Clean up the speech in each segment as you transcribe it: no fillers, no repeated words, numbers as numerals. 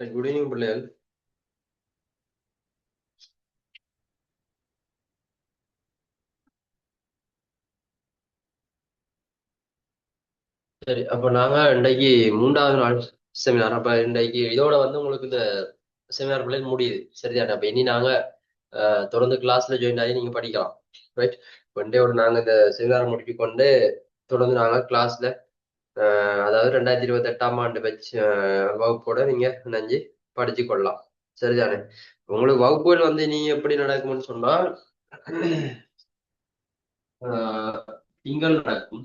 Good evening பிள்ளைகள். சரி, அப்ப நாங்க இன்றைக்கு மூன்றாவது நாள் செமினார். அப்ப இன்றைக்கு இதோட வந்து உங்களுக்கு இந்த செமினார் பிள்ளைகள் முடியுது. சரிதானே? அப்ப இனி நாங்க தொடர்ந்து கிளாஸ்ல ஜாயின் ஆகி நீங்க படிக்கலாம். ரைட். ஒன்றையோட நாங்க இந்த செமினார் முடிச்சு கொண்டு தொடர்ந்து நாங்க கிளாஸ்ல அதாவது 2028ஆம் ஆண்டு வச்சு வகுப்போட நீங்க இணைஞ்சு படிச்சு கொள்ளலாம். சரிதானே? உங்களுக்கு வகுப்புகள் வந்து நீ எப்படி நடக்கும்னு சொன்னா ஆஹ் திங்கள் நடக்கும்.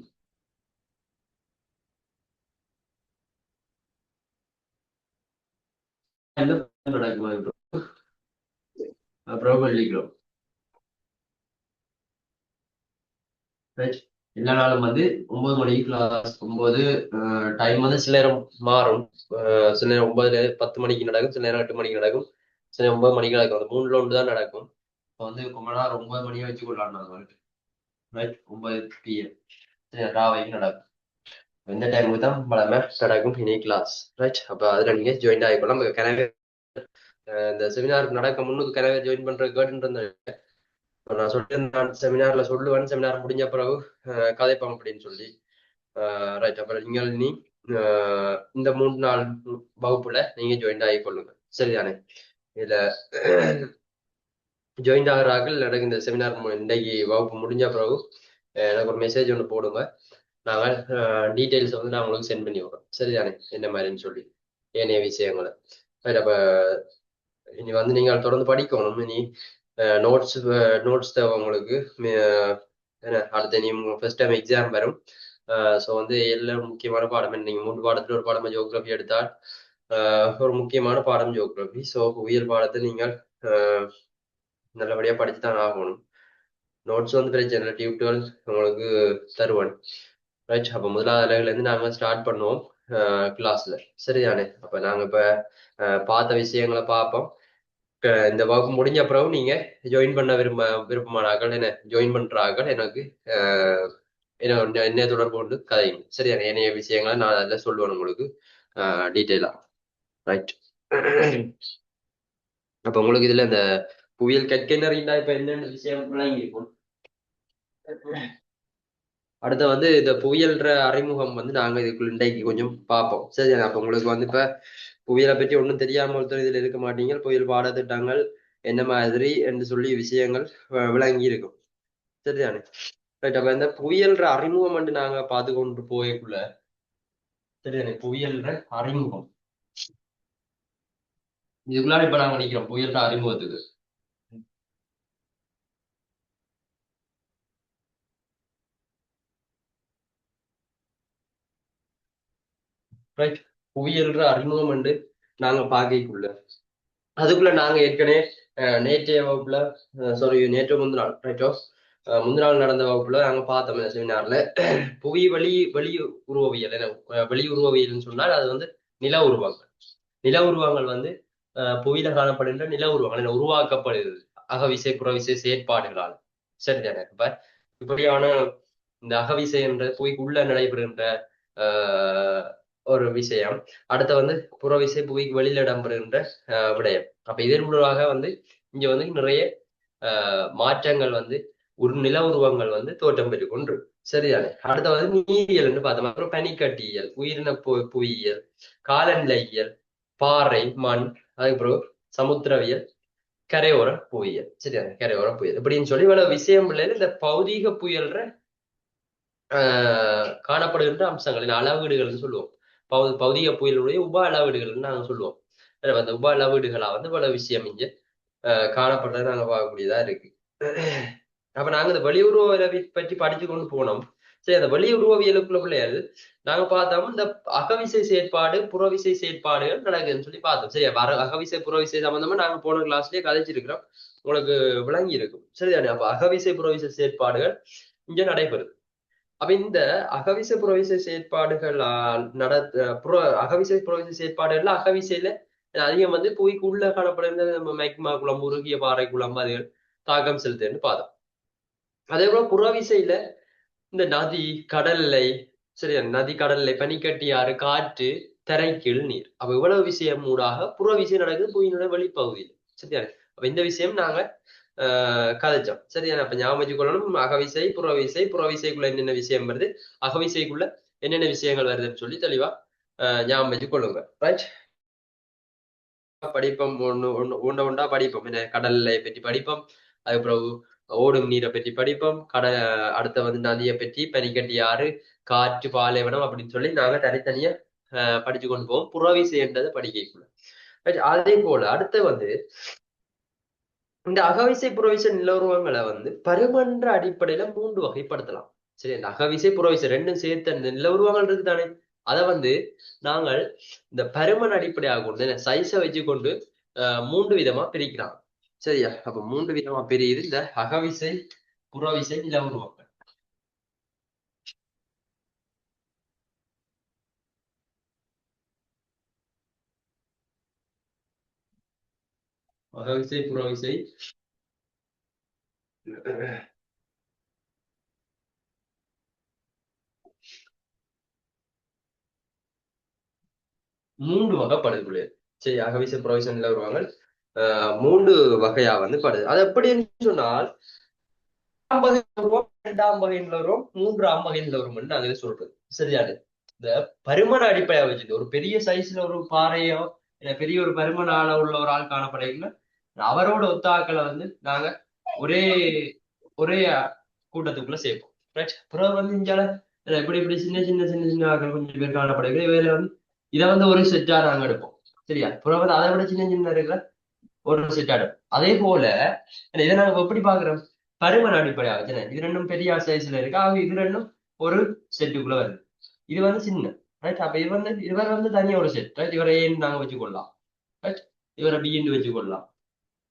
என்ன நடக்கும்? அப்புறம் வெள்ளிக்கிழமை. ரைட். எல்லா நாளும் வந்து 9 மணிக்கு கிளாஸ். 9 டைம் வந்து சில நேரம் மாறும். சில நேரம் 9ல 10 மணிக்கு நடக்கும், சில நேரம் 8 மணிக்கு நடக்கும், சில நேரம் 9 மணிக்கு நடக்கும். அந்த மூணுல ஒன்று தான் நடக்கும். இப்போ வந்து ரொம்ப நேரம் 9 மணியை வச்சு கொள்ளாங்க. ரைட். 9 PM ராவைக்கு நடக்கும். எந்த டைமுக்கு தான் பழமை நடக்கும் இனி கிளாஸ். ரைட். அப்போ அதில் நீங்கள் ஜாயின் ஆகிக்கலாம். கனவே இந்த செமினாருக்கு நடக்க முன்னுக்கு கனவே ஜாயின் பண்ற கேட்டுருந்தேன். நான் சொல்லியிருந்தேன் செமினார்ல சொல்லுவேன், செமினார் முடிஞ்ச பிறகு கதைப்போம் அப்படின்னு சொல்லி. ரைட். அப்புறம் நீங்கள் நீ இந்த 3 நாள் வகுப்புல நீங்க ஜாயின் ஆகி கொள்ளுங்க. சரிதானே? இதுல ஜாயின் ஆகிறார்கள் எனக்கு இந்த செமினார் இன்றைக்கு வகுப்பு முடிஞ்ச பிறகு எனக்கு ஒரு மெசேஜ் ஒன்று போடுங்க. நாங்கள் டீட்டெயில்ஸ் வந்து நான் உங்களுக்கு சென்ட் பண்ணி விடுறோம். சரிதானே? என்ன மாதிரின்னு சொல்லி ஏனைய விஷயங்களை. ரைட். அப்ப இனி வந்து நீங்கள் தொடர்ந்து படிக்கணும். இனி நோட்ஸ் நோட்ஸ் தேவை உங்களுக்கு. என்ன அடுத்த நீ ஃபர்ஸ்ட் டைம் எக்ஸாம் வரும். ஸோ வந்து எல்லாம் முக்கியமான பாடம். நீங்க 3 பாடத்துல ஒரு பாடம் ஜியோகிராஃபி எடுத்தால் ஒரு முக்கியமான பாடம் ஜியோகிராஃபி. ஸோ உயிர் பாடத்தை நீங்கள் ஆஹ் நல்லபடியா படிச்சு தான் ஆகணும். நோட்ஸ் வந்து பிரச்சனை இல்லை, டியூட்டோரியல் உங்களுக்கு தருவேன். ரைட். அப்போ முதலாவது லெவல்ல இருந்து நாங்க ஸ்டார்ட் பண்ணுவோம் கிளாஸ்ல. சரிதானே? அப்ப நாங்க இப்ப பார்த்த விஷயங்களை பார்ப்போம். இந்த வகுப்பு முடிஞ்ச பிறகு நீங்க ஜாயின் பண்ண விருப்பமானாக்கள் என்ன ஜாயின் பண்றார்கள் எனக்கு என்ன தொடர்பு கொண்டு கதைங்க. சரியா? ஏனைய விஷயங்களை நான் அதில் சொல்லுவேன் உங்களுக்கு டீட்டெயிலா. ரைட். அப்ப உங்களுக்கு இதுல இந்த புவியியல் கற்கைனறிந்தா இப்ப என்னென்ன விஷயம் விளங்கி இருக்கும். அடுத்து வந்து இந்த புவியியல்ற அறிமுகம் வந்து நாங்க இதுக்குள்ள இன்றைக்கு கொஞ்சம் பார்ப்போம். சரியா? அப்ப உங்களுக்கு வந்து இப்ப புவியியலை பற்றி ஒன்றும் தெரியாம ஒருத்தர் இதுல இருக்க மாட்டீங்க. புவியியல் பாடத்திட்டங்கள் என்ன மாதிரி என்று சொல்லி விஷயங்கள் விளங்கி இருக்கும். சரிதானே? ரைட். அப்ப இந்த புவியியல்ற அறிமுகம் வந்து நாங்க பார்த்து கொண்டு போயக்குள்ள சரிதானே? புவியியல்ற அறிமுகம் இதுக்குள்ளார இப்ப நாங்க நிக்கிறோம் புவியியல்ற அறிமுகத்துக்கு. ரைட். புவியியல்ற அறிமுகம் வந்து நாங்க பார்க்கக்குள்ள அதுக்குள்ள நாங்க ஏற்கனவே நேற்றைய வகுப்புல சாரி நேற்று முந்தின நாள் ரைட்டோ முந்தின நாள் நடந்த வகுப்புல நாங்க பார்த்தோம் செமினார்ல புவி வெளி உருவவியல். என்ன வெளி உருவவியல்னு சொன்னால் அது வந்து நில உருவங்கள். நில உருவங்கள் வந்து புவியில காணப்படுகின்ற நில உருவங்கள் என்ன உருவாக்கப்படுகிறது அகவிசை புறவிசை செயற்பாடுகளால். சரிதானே? இப்ப இப்படியான இந்த அகவிசை என்ற புவிக்குள்ள நடைபெறுகின்ற ஆஹ் ஒரு விஷயம். அடுத்த வந்து புறவிசை புவிக்கு வெளியில் இடம்பெறுகின்ற விடயம். அப்ப இதன் மூலமாக வந்து இங்க வந்து நிறைய மாற்றங்கள் வந்து ஒரு நில உருவங்கள் வந்து தோற்றம் பெற்று கொண்டு. சரிதானே? அடுத்த வந்து நீரியல் பார்த்தோம். அப்புறம் பனிக்கட்டியியல், உயிரின புவியியல், காலநிலையியல், பாறை மண், அதுக்கப்புறம் சமுத்திரவியல், கரையோர புவியியல். சரிதானே? கரையோர புயல் இப்படின்னு சொல்லி இவ்வளவு விஷயம் பிள்ளைகள் இந்த பௌதீக புயல்ற காணப்படுகின்ற அம்சங்களின் அளவீடுகள்னு சொல்லுவோம். பௌதிக புயலுடைய உப அளவீடுகள்னு நாங்க சொல்லுவோம். அந்த உப அளவீடுகளா வந்து பல விஷயம் இங்க காணப்படுறதை நாங்க பார்க்கக்கூடியதா இருக்கு. அப்ப நாங்க இந்த வெளியுறவியலை பற்றி படிச்சு கொண்டு போனோம். சரி, அந்த வெளியுறவியலுக்குள்ள பிள்ளைகள் நாங்க பார்த்தோம் இந்த அகவிசை செயற்பாடு புறவிசை செயற்பாடுகள் நடக்குதுன்னு சொல்லி பார்த்தோம். சரி, அகவிசை புறவிசை சம்பந்தமா நாங்க போன கிளாஸ்லயே கதைச்சிருக்கிறோம். உங்களுக்கு விளங்கி இருக்கும். சரிதானே? அப்ப அகவிசை புறவிசை செயற்பாடுகள் இங்க நடைபெறுது. அப்ப இந்த அகவிசை புறவிசை செயற்பாடுகள் நட புற அகவிசை புறவிசை செயற்பாடுகள்ல அகவிசையில அதிகம் வந்து புவிக்கு உள்ள காணப்படுகிற நம்ம மைக்மா குளம் உருகிய பாறை குளம் அதுகள் தாக்கம் செலுத்துன்னு பார்த்தோம். அதே போல புறவிசையில இந்த நதி கடல் எல்லை சரியா? நதி, கடல்ல பனிக்கட்டி, ஆறு, காற்று, தரைக்கீழ் நீர். அப்ப இவ்வளவு விஷயம் ஊடாக புற விஷயம் நடக்குது புவியினுடைய வெளிப்பகுதியில். சரியா? அப்ப இந்த விஷயம் நாங்க கதைச்சோம். சரியா? அப்ப ஞாபகம் வச்சுக்கொள்ளணும், அகவிசை, புறவிசை, புறவிசைக்குள்ள என்னென்ன விஷயம் வருது, அகவிசைக்குள்ள என்னென்ன விஷயங்கள் வருதுன்னு சொல்லி தெளிவா ஞாபகம் வச்சுக்கொள்ளுங்க. ரைட்? படிப்போம், ஒண்ணு ஒண்ணு உண்ட உண்டா படிப்போம். என்ன, கடலை பற்றி படிப்போம், அதுக்கப்புறம் ஓடும் நீரை பற்றி படிப்போம், அடுத்த வந்து நதியை பற்றி, பனிக்கட்டி ஆறு, காற்று, பாலைவனம் அப்படின்னு சொல்லி நாங்க தனித்தனியா படிச்சு கொண்டு போவோம் புறவிசைன்றதை படிக்கக்குள்ள. அதே போல அடுத்து வந்து இந்த அகவிசை புறவிசை நிலவுருவங்களை வந்து பருமன்ற அடிப்படையில 3 வகைப்படுத்தலாம். சரி, இந்த அகவிசை புறவிசை ரெண்டும் சேர்த்து அந்த நிலவுருவங்கள் இருக்குதானே, அதை வந்து நாங்கள் இந்த பருமன் அடிப்படையாக கொண்டு சைஸை வச்சு கொண்டு 3 விதமா பிரிக்கலாம். சரியா? அப்ப 3 விதமா பிரியுது இந்த அகவிசை புறவிசை நிலவுருவங்கள். அகவிசை புறவிசை 3 வகைப்படுது. சரி, அகவிசை புறவிசை நிலவுருவங்கள் 3 வகையா வந்து படுது. அது எப்படின்னு சொன்னால், இரண்டாம் வகையில் வரும், மூன்றாம் வகையில் வரும் என்று அதுல சொல்றது. சரியாது? இந்த பருமன அடிப்படையா வச்சுது ஒரு பெரிய சைஸ்ல ஒரு பாறையோ இல்ல பெரிய ஒரு பருமன ஆள உள்ள ஒரு ஆள் காணப்படுகிறீங்க, அவரோட ஒத்த ஆட்களை வந்து நாங்க ஒரே ஒரே கூட்டத்துக்குள்ள சேர்ப்போம். ரைட்? பிறகு வந்து இங்கால இப்படி இப்படி சின்ன சின்ன சின்ன சின்ன ஆட்கள் கொஞ்சம் பேர் காணப்படுகிறது. இவையில வந்து இதை வந்து ஒரு செட்டா நாங்க எடுப்போம். சரியா? பிறகு வந்து அதை விட சின்ன சின்ன இருக்கிற ஒரு செட் எடுப்போம். அதே போல இதை நாங்க எப்படி பாக்குறோம், பருமன் அடிப்படையாக வச்சு இது ரெண்டும் பெரிய சைஸ்ல இருக்கு, ஆக இது ரெண்டும் ஒரு செட்டுக்குள்ள வருது. இது வந்து சின்ன. ரைட்? அப்ப இவர் வந்து தனியா ஒரு செட். ரைட்? இவரை ஏன்னு நாங்க வச்சுக்கொள்ளலாம். ரைட்? இவரை பின்னு வச்சுக்கொள்ளலாம்,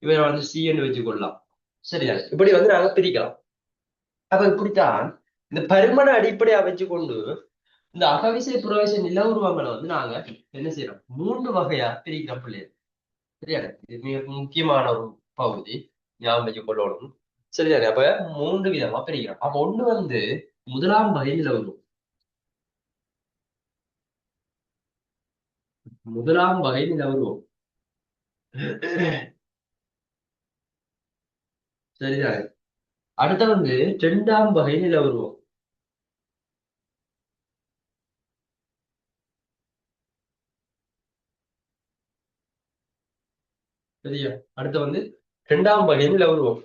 இவரை வந்து சின்னு வச்சுக்கொள்ளலாம். சரியா? இப்படி வந்து நாங்க பிரிக்கலாம். அப்ப இப்படித்தான் இந்த பருமன அடிப்படையா வச்சு கொண்டு இந்த அகவிசை புறவிசை நில உருவங்களை வந்து நாங்க என்ன செய்யறோம், 3 வகையா பிரிக்கிறோம் பிள்ளைகள். சரியான? இது மிக முக்கியமான ஒரு பகுதி, ஞாபகம் வச்சுக் கொள்ளணும். சரிதானே? அப்ப 3 விதமா பிரிக்கிறோம். அப்ப ஒண்ணு வந்து முதலாம் வகை நில உருவம். முதலாம் வகை நில உருவம். சரிதானே? அடுத்த வந்து 2ஆம் வகை நில உருவம். சரியா? அடுத்த வந்து 2ஆம் வகை நில உருவம்.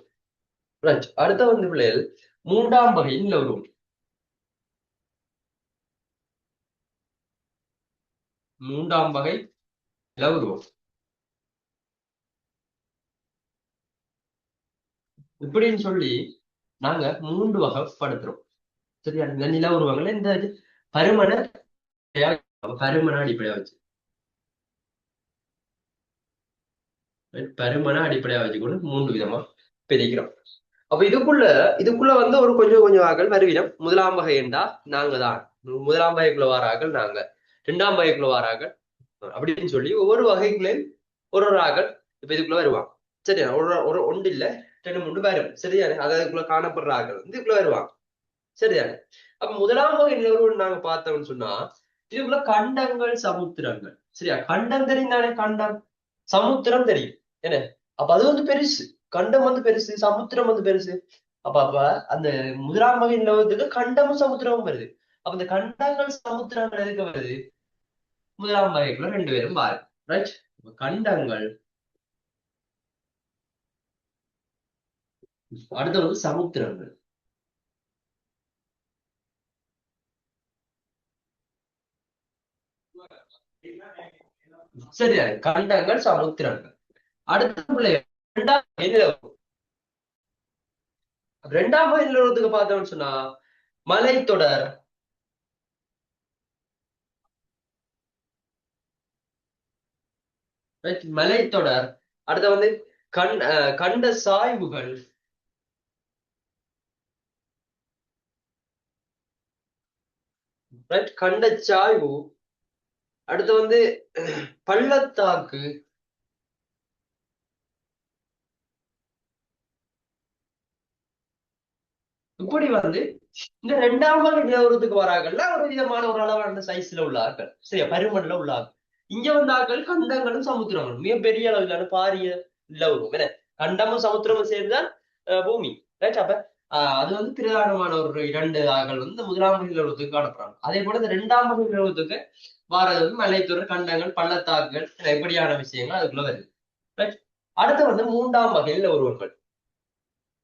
ரைட்? அடுத்த வந்து பிள்ளைகள் 3ஆம் வகை நில உருவம். 3ஆம் வகை நில உருவம். இப்படின்னு சொல்லி நாங்க 3 வகைப்படுத்துறோம். சரியா? இந்த நில உருவங்களை இந்த பருமன பருமன அடிப்படையா வச்சு, பருமன அடிப்படையா வச்சுக்கொண்டு 3 விதமா பிரிக்கிறோம். அப்ப இதுக்குள்ள வந்து ஒரு கொஞ்சம் கொஞ்சம் ஆக்கள் வருவினம். முதலாம் வகை என்றா நாங்க தான், முதலாம் வகைக்குள்ள வாராக்கள் நாங்க, 2ஆம் வகைக்குள்ள வாராக்கள் அப்படின்னு சொல்லி ஒவ்வொரு வகைக்குள்ளேயும் ஒரு ஒரு ஆக்கள் இப்ப இதுக்குள்ள வருவான். சரியா? ஒரு ஒரு ஒன்று இல்ல, 2 3 வரும். சரியானே? அதுக்குள்ள காணப்படுற ஆக்கள் வந்து இதுக்குள்ள வருவாங்க. சரிதானே? அப்ப முதலாம் வகை நிலவரம் நாங்க பார்த்தோம்னு சொன்னா, இதுக்குள்ள கண்டங்கள், சமுத்திரங்கள். சரியா? கண்டம் தெரியும் தானே? கண்டம், சமுத்திரம் தெரியும். என்ன? அப்ப அது வந்து பெருசு. கண்டம் வந்து பெருசு, சமுத்திரம் வந்து பெருசு. அப்ப அப்ப அந்த முதலாம் வகை நிலவரத்துக்கு கண்டமும் சமுத்திரமும் வருது. அப்ப இந்த கண்டங்கள் சமுத்திரங்கள் எதுக்கு வருது? முதலாம் வகைக்குள்ள 2 பேரும் பாரு. ரைட்? கண்டங்கள், அடுத்து வந்து சமுத்திரங்கள். சரியா? கண்டங்கள், சமுத்திரங்கள். அடுத்த பிள்ளை 2ஆம் வகை நிலவரம். 2ஆம் வகை நிலவரத்துக்கு பார்த்தோம்னு சொன்னா மலைத்தொடர். ரைட்? மலைத்தொடர். அடுத்து வந்து கண்ட சாய்வுகள். ரைட்? கண்ட சாய்வு. அடுத்து வந்து பள்ளத்தாக்கு. இப்படி வந்து இந்த இரண்டாம் வகை நில உருவத்துக்கு வராங்கல்ல ஒரு விதமான ஒரு அளவான சைஸ்ல உள்ள ஆட்கள், சரியா, பருமன்ல உள்ள ஆட்கள். இங்க வந்த ஆட்கள் கண்டங்களும் சமுத்திரங்களும் மிகப்பெரிய அளவிலான பாரிய நில உருவம். என்ன, கண்டமும் சமுத்திரமும் சேர்ந்துதான் பூமி. ரைட். அப்ப அது வந்து பிரதானமான ஒரு இரண்டு ஆக்கள் வந்து இந்த முதலாம் வகை நிலவரத்துக்கு காணப்படுறாங்க. அதே போல இந்த இரண்டாம் வகை நிலவரத்துக்கு வாரது வந்து மலைத்தொடர், கண்டங்கள், பள்ளத்தாக்குகள் இப்படியான விஷயங்கள் அதுக்குள்ள வருது. ரைட். அடுத்து வந்து மூன்றாம் வகை நில உருவங்கள்.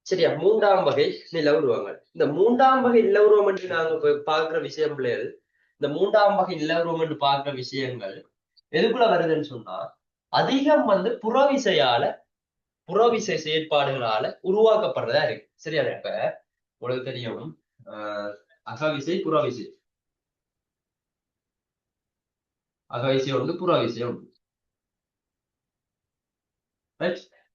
சரியா, மூன்றாம் வகை நில உருவங்கள். இந்த மூன்றாம் வகை நில உருவம் என்று நாங்க பார்க்கிற விஷயம் பிள்ளைகள், இந்த மூன்றாம் வகை நில உருவம் என்று பார்க்கிற விஷயங்கள் எதுக்குள்ள வருதுன்னு சொன்னா, அதிகம் வந்து புறவிசை செயற்பாடுகளால உருவாக்கப்படுறதா இருக்கு. சரியா, இப்ப உங்களுக்கு தெரியும் அகவிசை புறவிசை, அகவிசை உண்டு புறவிசை உண்டு.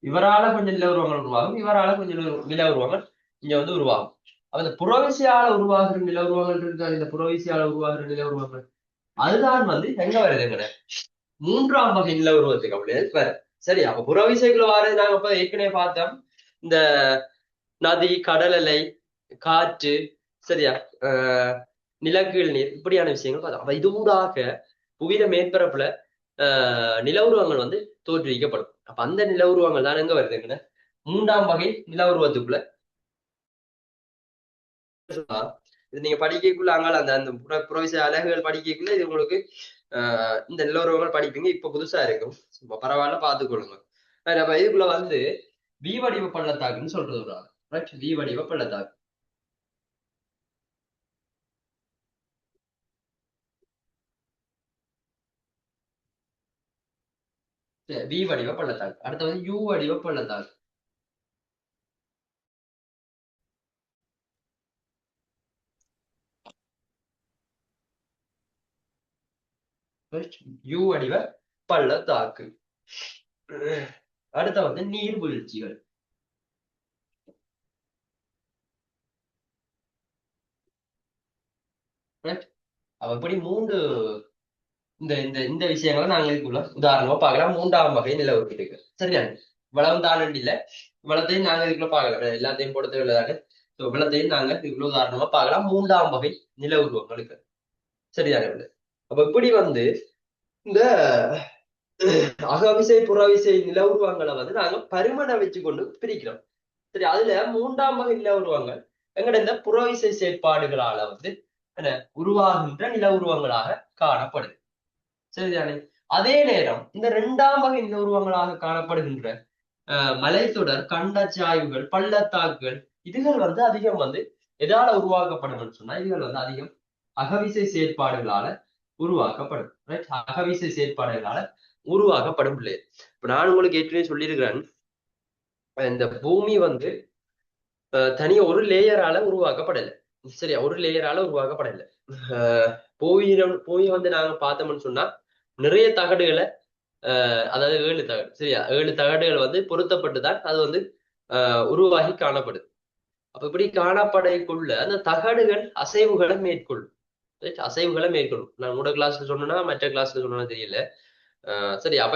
இவரால கொஞ்சம் நில உருவங்கள் உருவாகும், இவரால கொஞ்சம் நில உருவங்கள் இங்க வந்து உருவாகும். அப்ப இந்த புறவிசையால உருவாகிற நில உருவங்கள் இருக்காது, இந்த புறவிசையால உருவாகிற நில உருவங்கள் அதுதான் வந்து எங்க வருதுங்கிற மூன்றாம் வகை நில உருவத்துக்கு அப்படியே வர. சரி, அப்ப புறவிசைக்குள்ள வாரது நாங்க இப்ப ஏற்கனவே பார்த்தோம். இந்த நதி, கடல் அலை, காற்று, சரியா, நிலக்கீழ் நீர், இப்படியான விஷயங்கள் பார்த்தோம். அப்ப இது ஊடாக புவியில மேற்பரப்புல நில உருவங்கள் வந்து தோற்றுவிக்கப்படும். அப்ப அந்த நில உருவங்கள் தான் எங்க வருதுங்கன்னா மூன்றாம் வகை நில உருவத்துக்குள்ள. இது நீங்க படிக்கக்குள்ள அங்கால அந்த அந்த புறவிசை அலகுகள் படிக்கக்குள்ள இது உங்களுக்கு இந்த நில உருவங்கள் படிப்பீங்க. இப்ப புதுசா இருக்கும், பரவாயில்ல பாத்துக்கொள்ளுங்க. நம்ம இதுக்குள்ள வந்து வி வடிவ பள்ளத்தாக்குன்னு சொல்றது ஒரு ஆள். ரைட், வி வடிவ பள்ளத்தாக்கு. வி வடிவ பள்ளத்தாக்கு. அடுத்து வந்து யூ வடிவ பள்ளத்தாக்கு. யூ வடிவ பள்ளத்தாக்கு. அடுத்த வந்து நீர்வீழ்ச்சிகள். அப்படி மூன்று இந்த இந்த இந்த விஷயங்களை நாங்க இதுக்குள்ள உதாரணமா பார்க்கலாம். மூன்றாம் வகை நில உருவத்துக்கு. சரியா, இவ்வளவு தானண்டி இல்ல, இவ்வளத்தையும் நாங்க இதுக்குள்ள பார்க்கலாம், எல்லாத்தையும் பொறுத்த உள்ளதானே. இவ்வளத்தையும் நாங்க இதுக்குள்ள உதாரணமா பார்க்கலாம் மூன்றாம் வகை நில உருவங்களுக்கு. சரியான. அப்ப இப்படி வந்து இந்த அகவிசை புறவிசை நில உருவங்களை வந்து நாங்க பருமனை வச்சு கொண்டு பிரிக்கிறோம். சரி, அதுல மூன்றாம் வகை நில உருவங்கள் எங்கட இந்த புறவிசை செயற்பாடுகளால வந்து என்ன உருவாகின்ற நில உருவங்களாக காணப்படுது. சரிதானே. அதே நேரம் இந்த இரண்டாம் வகை நில உருவங்களாக காணப்படுகின்ற மலைத்தொடர், கண்டச்சாய்வுகள், பள்ளத்தாக்குகள், இதுகள் வந்து அதிகம் வந்து எதால உருவாக்கப்படும் சொன்னா இதுகள் வந்து அதிகம் அகவிசை செயற்பாடுகளால உருவாக்கப்படும். ரைட், அகவிசை செயற்பாடுகளால உருவாக்கப்படும் பிள்ளை. இப்ப நான் உங்களுக்கு ஏற்கனவே சொல்லியிருக்கிறேன், இந்த பூமி வந்து தனியா ஒரு லேயரால உருவாக்கப்படலை. சரியா, ஒரு லேயரால உருவாக்கப்படலை. பூமியை வந்து நாங்க பார்த்தோம்னு சொன்னா நிறைய தகடுகளை அதாவது 7 தகடு, சரியா, 7 தகடுகள் வந்து பொருத்தப்பட்டுதான் அது வந்து உருவாகி காணப்படுது. அப்ப இப்படி காணப்படைக்குள்ள அந்த தகடுகள் அசைவுகளை மேற்கொள்ளும். அசைவுகளை மேற்கொள்ளும். நான் உங்களோட கிளாஸ்ல சொன்னா மற்ற கிளாஸ்ல சொன்னா தெரியல. சரி, அப்ப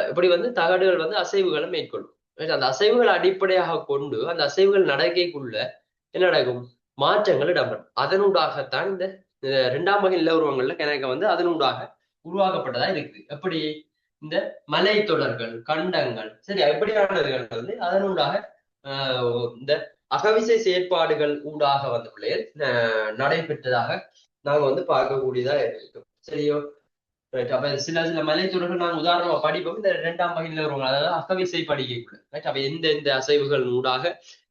இப்படி வந்து தகடுகள் வந்து அசைவுகளை மேற்கொள்ளும். அந்த அசைவுகளை அடிப்படையாக கொண்டு அந்த அசைவுகள் நடக்கைக்குள்ள என்ன நடக்கும், மாற்றங்கள் இடம்பெறும். அதனூடாகத்தான் இந்த இரண்டாம் வகை நில உருவங்கள்ல கிணக்க வந்து அதனூடாக உருவாக்கப்பட்டதா இருக்குது. எப்படி இந்த மலை தொடர்கள், கண்டங்கள், சரி, எப்படியானதுகள் வந்து அதனூடாக இந்த அகவிசை செயற்பாடுகள் ஊடாக வந்து பிள்ளைகள் நடைபெற்றதாக நாங்க வந்து பார்க்கக்கூடியதா இருக்கும். சரியோ. ரைட். அப்ப சில சில மலைத்தொடர்கள் நாங்க உதாரணமா படிப்போம் இந்த இரண்டாம் வகை நிலவரங்கள், அதாவது அகவிசை படிக்கக்குள்ள. ரைட். அப்ப எந்தெந்த அசைவுகள் ஊடாக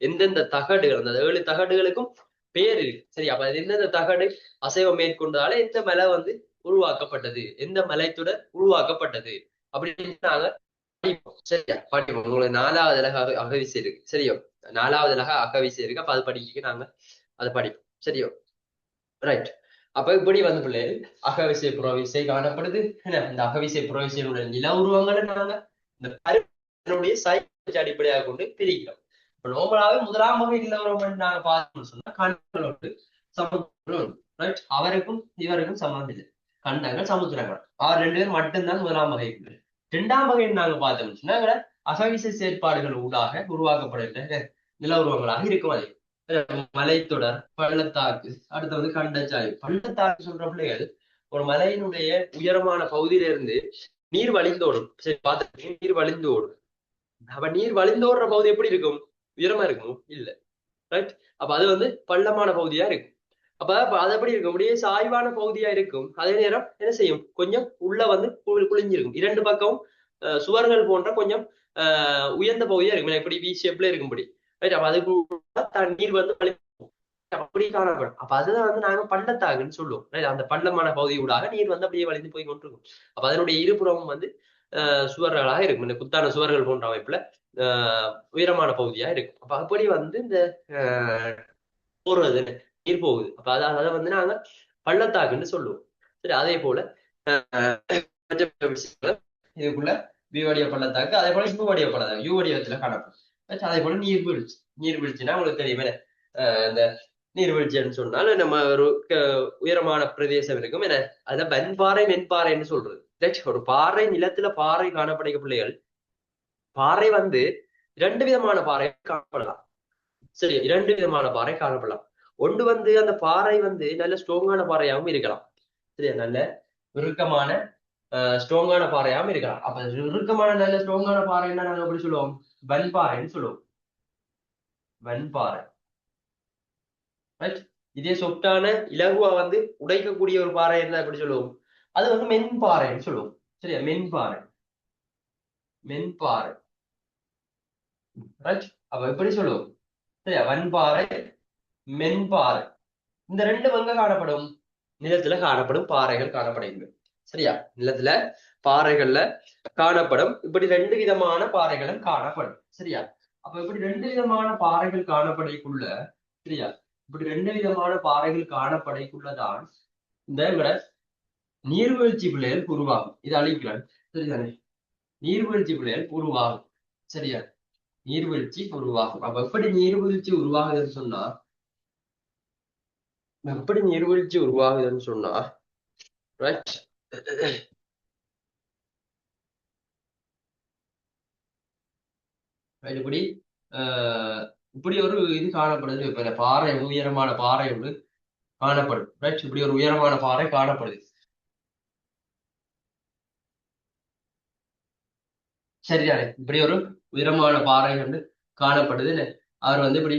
எந்தெந்த தகடுகள், அந்த 7 தகடுகளுக்கும் பேர் இருக்கு. சரி, அப்ப எந்தெந்த தகடு அசைவம் மேற்கொண்டதால எந்த மலை வந்து உருவாக்கப்பட்டது, எந்த மலைத்தொடர் உருவாக்கப்பட்டது அப்படின்னு நாங்க படிப்போம். சரியா, படிப்போம். உங்களுக்கு 4வது அழகு அகவிசை இருக்கு. சரியோ, 4வது அழகு அகவிசை இருக்கு. அப்ப அது படிக்க நாங்க அதை படிப்போம். சரியோ. ரைட். அப்ப இப்படி வந்து பிள்ளைகள் அகவிசை புறவிசை காணப்படுது. இந்த அகவிசை புறவிசையினுடைய நில உருவங்களை நாங்க இந்த பருமனுடைய சைஸ் அடிப்படையாக கொண்டு பிரிக்கிறோம். இப்ப நோமலாவே முதலாம் வகை நில உருவம் நாங்க பார்த்தோம்னு சொன்னா கண்டங்கள் உண்டு, சமுத்திரம் உண்டு. ரைட். அவருக்கும் இவருக்கும் சம்பந்தம் இல்லை. கண்டங்கள், சமுத்திரங்கள், அவர் 2 பேரும் மட்டும்தான் முதலாம் வகை. இரண்டாம் வகை நாங்க பார்த்தோம்னு சொன்னா அகவிசை செயற்பாடுகள் ஊடாக உருவாக்கப்படுகின்ற நில உருவங்களாக இருக்கும். அது மலைத்தொடர், பள்ளத்தாக்கு, அடுத்து வந்து கண்டச்சாய்வு. பள்ளத்தாக்கு சொல்ற பிள்ளைகள் ஒரு மலையினுடைய உயரமான பகுதியில இருந்து நீர் வழிந்தோடும். சரி, பார்த்து நீர் வழிந்து ஓடும். அப்ப நீர் வழிந்தோடுற பகுதி எப்படி இருக்கும்? உயரமா இருக்கும் இல்ல, ரைட்? அப்ப அது வந்து பள்ளமான பகுதியா இருக்கும். அப்ப அது எப்படி இருக்கும்? அப்படியே சாய்வான பகுதியா இருக்கும். அதே நேரம் என்ன செய்யும்? கொஞ்சம் உள்ள வந்து குளிஞ்சிருக்கும். இரண்டு பக்கம் சுவர்கள் போன்ற கொஞ்சம் உயர்ந்த பகுதியா இருக்கும். எப்படி வி ஷேப்ல இருக்கும்படி, ரைட்? அப்ப அதுக்கு நீர் வந்து அப்படி காணப்படும். அப்ப அதுதான் வந்து நாங்க பள்ளத்தாக்குன்னு சொல்லுவோம், right? அந்த பள்ளமான பகுதி ஊடாக நீர் வந்து அப்படியே வழிந்து போய் கொண்டிருக்கும். அப்ப அதனுடைய இருபுறமும் வந்து சுவர்களாக இருக்கும். இந்த குத்தான சுவர்கள் போன்ற அமைப்புல உயரமான பகுதியா இருக்கும். அப்ப அப்படி வந்து இந்த போறது நீர் போகுது. அப்ப அதை வந்து நாங்க பள்ளத்தாக்குன்னு சொல்லுவோம். சரி, அதே போல இதுக்குள்ள விவடிய பள்ளத்தாக்கு, அதே போல யூவடிய பள்ளத்தாக்கு யூ வடிவத்துல காணப்படும். அதே போல நீர்வீழ்ச்சி. நீர்வீழ்ச்சினா உங்களுக்கு தெரியுமே, இந்த நீர்வீழ்ச்சின்னு சொன்னால் நம்ம ஒரு உயரமான பிரதேசம் இருக்கும் என அத வன்பாறை மென்பாறைன்னு சொல்றது. ஒரு பாறை, நிலத்துல பாறை காணப்படுகிற பிள்ளைகள், பாறை வந்து இரண்டு விதமான பாறை காணப்படலாம். சரி, இரண்டு விதமான பாறை காணப்படலாம். ஒன்று வந்து அந்த பாறை வந்து நல்ல ஸ்ட்ராங்கான பாறையாகவும் இருக்கலாம். சரியா, நல்ல இறுக்கமான ஸ்ட்ராங்கான பாறையாகவும் இருக்கலாம். அப்ப இறுக்கமான நல்ல ஸ்ட்ராங்கான பாறைன்னா நாங்க எப்படி சொல்லுவோம்? வன்பாறைன்னு சொல்லுவோம். வன்பாறை, ரைட்? இதே சொட்டான இலகுவா வந்து உடைக்கக்கூடிய ஒரு பாறை என்ன எப்படி சொல்லுவோம்? அது வந்து மென்பாறைன்னு சொல்லுவோம். சரியா, மென்பாறை, மென்பாறை, ரைட்? அப்ப எப்படி சொல்லுவோம்? சரியா, வன்பாறை, மென்பாறை. இந்த ரெண்டு எங்க காணப்படும்? நிலத்துல காணப்படும் பாறைகள் காணப்படுகிறது. சரியா, நிலத்துல பாறைகள்ல காணப்படும். இப்படி ரெண்டு விதமான பாறைகளும் காணப்படும். சரியா, அப்ப இப்படி ரெண்டு விதமான பாறைகள் காணப்படைக்குள்ள, சரியா, இப்படி ரெண்டு விதமான பாறைகள் காணப்படைக்குள்ளதான் இந்த நீர்வீழ்ச்சி பிள்ளைகள் உருவாகும். இது அழிக்கிறான். சரிதானே? நீர்வீழ்ச்சி பிள்ளைகள் உருவாகும். சரியா, நீர்வீழ்ச்சி உருவாகும். அப்ப எப்படி நீர்வீழ்ச்சி உருவாகுதுன்னு சொன்னா, எப்படி நீர்வீழ்ச்சி உருவாகுதுன்னு சொன்னா, ரைட், இப்படி இப்படி ஒரு இது காணப்படுது. இப்ப பாறை, உயரமான பாறை ஒன்று காணப்படும், ரைட்? இப்படி ஒரு உயரமான பாறை காணப்படுது. சரிதானே? இப்படி ஒரு உயரமான பாறை வந்து காணப்படுது. அவர் வந்து இப்படி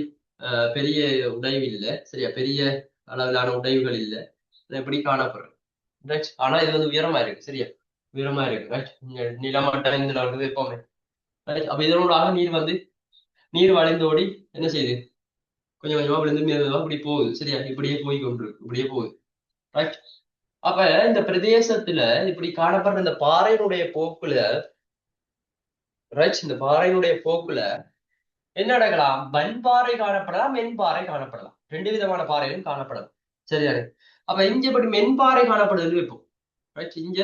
பெரிய உடைவு இல்லை. சரியா, பெரிய அளவிலான உடைவுகள் இல்லை. இப்படி காணப்படுறது, ரைட்? ஆனா இது வந்து உயரமா இருக்கு. சரியா, உயரமா இருக்கு, ரைட்? நிலமட்ட இதுல வருது எப்பவுமே, ரைட்? அப்ப இதனோடாக நீர் வளைந்தோடி என்ன செய்யுது? கொஞ்சம் கொஞ்சமா விழுந்து மெதுவா இப்படி போகுது. சரியா, இப்படியே போய் கொண்டிருக்கு, இப்படியே போகுது, ரைட்? அப்ப இந்த பிரதேசத்துல இப்படி காணப்படுற இந்த பாறையினுடைய போக்குல, ரைட், இந்த பாறையினுடைய போக்குல என்ன நடக்கலாம்? வன்பாறை காணப்படலாம், மென்பாறை காணப்படலாம். ரெண்டு விதமான பாறைகளும் காணப்படலாம். சரியானே? அப்ப இங்க இப்படி மென்பாறை காணப்படுதுன்னு வைப்போம், ரைட்? இங்க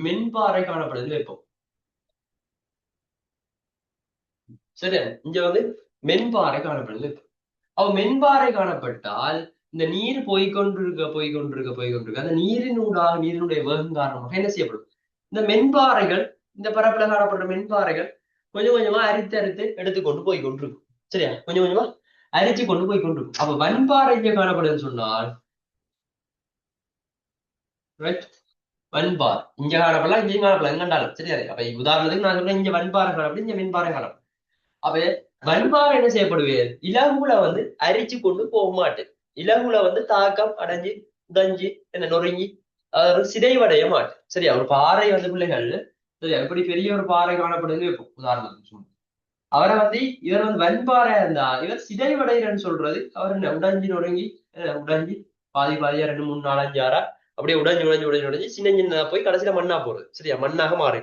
மென்பாறை காணப்படுதுன்னு வைப்போம். சரியா, இங்க வந்து மென்பாறை காணப்படுது. அவ மென்பாறை காணப்பட்டால் இந்த நீர் போய்கொண்டிருக்க அந்த நீரினுடைய வேகம் காரணமாக என்ன செய்யப்படும்? இந்த மென்பாறைகள், இந்த பரப்புல காணப்படுற மென்பாறைகள் கொஞ்சம் கொஞ்சமா அரித்து அரித்து எடுத்துக்கொண்டு போய் கொண்டிருக்கும். சரியா, கொஞ்சம் கொஞ்சமா அரிச்சு கொண்டு போய் கொண்டிருக்கும். அப்ப வன்பாறை இங்க காணப்படுதுன்னு சொன்னால், ரைட், வன்பார் இங்க காணப்படலாம், இங்கேயும் காணப்படலாம், எங்கண்டாலும். சரியா, அப்ப உதாரணத்துக்கு நான் சொல்றேன், இங்க வன்பாறை காணப்படும், இங்க மென்பாறை காணப்படும். அப்ப வன்பாறை என்ன செய்யப்படுவேன்? இலகுல வந்து அரிச்சு கொண்டு போக மாட்டேன். இலகுல வந்து தாக்கம் அடைஞ்சு உடைஞ்சு என்ன நொறுங்கி சிதைவடைய மாட்டேன். சரியா, ஒரு பாறை வந்து பிள்ளைகள், சரியா, இப்படி பெரிய ஒரு பாறை காணப்படுது உதாரணத்துக்கு சொல்லுங்க. அவரை வந்து இவர் வந்து வன்பாறையா இருந்தா இவர் சிதைவடைகிறன்னு சொல்றது, அவர் என்ன உடைஞ்சு நொறுங்கி உடைஞ்சு பாதி பாதியா ரெண்டு மூணு நாலு அஞ்சு ஆறா அப்படியே உடைஞ்சு சின்ன சின்ன போய் கடைசியில மண்ணா போறது. சரியா, மண்ணாக மாறி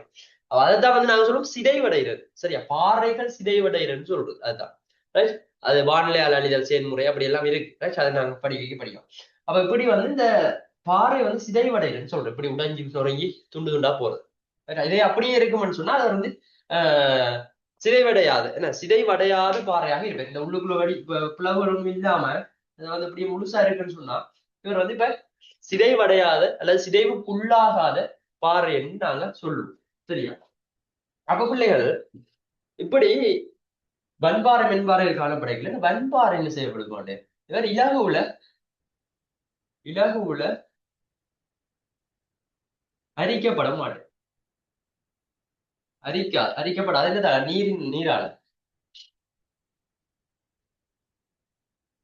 அதைத்தான் வந்து நாங்க சொல்லுவோம் சிதைவடைகிறது. சரியா, பாறைகள் சிதைவடைகிறதுன்னு சொல்றது அதுதான், ரைட்? அது வானிலையால் அழிதல் செயல்முறை அப்படி எல்லாம் இருக்கு, ரைட்? அதை நாங்க படிக்கலாம். அப்ப இப்படி வந்து இந்த பாறை வந்து சிதைவடைகிறதுன்னு சொல்றோம். இப்படி உடைஞ்சு தொடங்கி துண்டு துண்டா போறது. இதே அப்படியே இருக்கும்னு சொன்னா அது வந்து ஆஹ் சிதைவடையாது, என்ன சிதைவடையாத பாறையாக இருப்பேன். இந்த உள்ளுக்குள்ள வடி பிளவுகள் ஒன்றும் இல்லாம அது வந்து இப்படியே முழுசா இருக்குன்னு சொன்னா இவர் வந்து இப்ப சிதைவடையாத அல்லது சிதைவுக்குள்ளாகாத பாறைன்னு நாங்க சொல்லுவோம். சரியா, அப்ப பிள்ளைகள் இப்படி வன்பாறை மென்பாறைகள் காணப்படைக்கல இந்த வன்பாறை என்ன செய்யப்பட மாட்டேன் இவர் இலகுவுல அரிக்கப்பட மாட்டேன் அரிக்கப்படாது என்னதா நீரால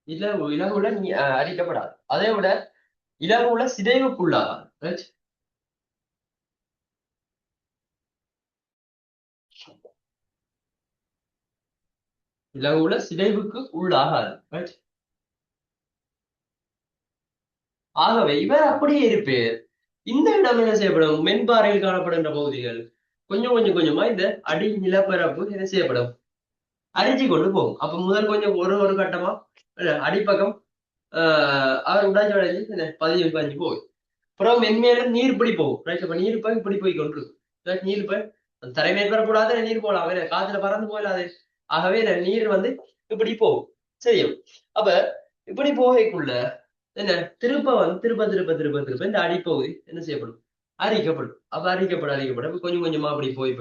இலகுல நீ அரிக்கப்படாது அதை விட இலகுல சிதைவுக்குள்ளாகாது right? இலகுல சிதைவுக்கு உள்ளாகாது right? ஆகவே இவர் அப்படியே இருப்பேர் இந்த இடம் என்ன செய்யப்படும் மென்பாறையில் காணப்படுகின்ற பகுதிகள் கொஞ்சமா இந்த அடி நிலப்பரப்பு என்ன செய்யப்படும் அரிச்சு கொண்டு போகும் அப்ப முதல் கொஞ்சம் ஒரு கட்டமா அடிப்பக்கம் அவர் உடாச்சி அடைஞ்சு பதிஞ்சு பதிஞ்சு போகும் அப்புறம் மென்மேலும் நீர் இப்படி போகும் ரைட் அப்ப நீர் போய் இப்படி போய் கொண்டிருக்கும் நீர் போய் தரை மேற்படக்கூடாது நீர் போகலாம் அவன் காத்துல பறந்து போயிடாது ஆகவே நீர் வந்து இப்படி போகும் சரியும் அப்ப இப்படி போகைக்குள்ள என்ன திருப்ப இந்த அடிப்பகுதி என்ன செய்யப்படும் அரிக்கப்படும் அப்ப அரிக்கப்பட கொஞ்சமா அப்படி போய்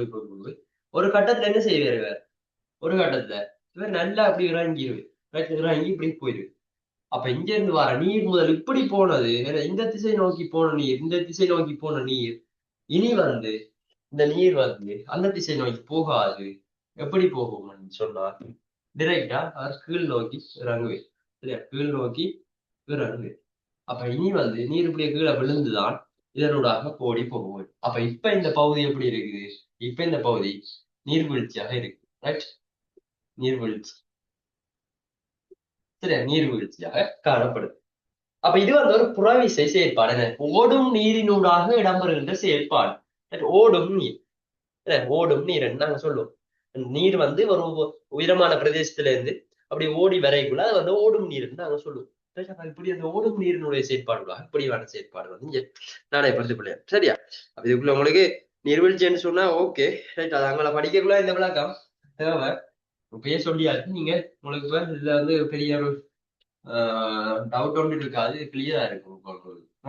ஒரு கட்டத்துல என்ன செய்வாரு ஒரு கட்டத்துல இவர் நல்லா அப்படி இறங்கி இப்படி போயிரு அப்ப இங்க இருந்து வர நீர் முதல் இப்படி போனது இந்த திசை நோக்கி போன நீர் இந்த திசை நோக்கி போன நீர் இனி வந்து இந்த நீர் வந்து அந்த திசை நோக்கி போகாது எப்படி போகும்னு சொன்னா டிரெக்டா அவர் கீழ் நோக்கி இறங்குவேன் சரியா கீழ் நோக்கி இறங்கு அப்ப இனி வந்து நீர் இப்படியே கீழே விழுந்துதான் இதனூடாக கோடி போகும் அப்ப இப்ப இந்த பகுதி எப்படி இருக்குது இப்ப இந்த பகுதி நீர்வீழ்ச்சியாக இருக்கு ரைட் நீர்வீழ்ச்சி சரியா நீர்வீழ்ச்சியாக காணப்படுது அப்ப இது வந்து ஒரு புறவிசை செயற்பாடு ஓடும் நீரினூடாக இடம்பெறுகின்ற செயற்பாடு ஓடும் நீர் நாங்க சொல்லுவோம் நீர் வந்து ஒரு உயரமான பிரதேசத்துல இருந்து அப்படி ஓடி வரைக்குள்ள அது வந்து ஓடும் நீர்ன்னு நாங்க சொல்லுவோம் இப்படி அந்த ஓடும் நீரினுடைய செயற்பாடுகளாக இப்படியான செயற்பாடு வந்து இங்க நடைபெறுது சரியா அப்ப இதுக்குள்ள உங்களுக்கு நீர்வீழ்ச்சின்னு சொன்னா ஓகே ரைட் அது அங்கே படிக்கக்குள்ள இந்த விளக்கம் தேவை இப்பயே சொல்லியாச்சு நீங்க உங்களுக்கு இதுல வந்து பெரிய ஒரு டவுட் ஒன்று இருக்காது கிளியரா இருக்கும்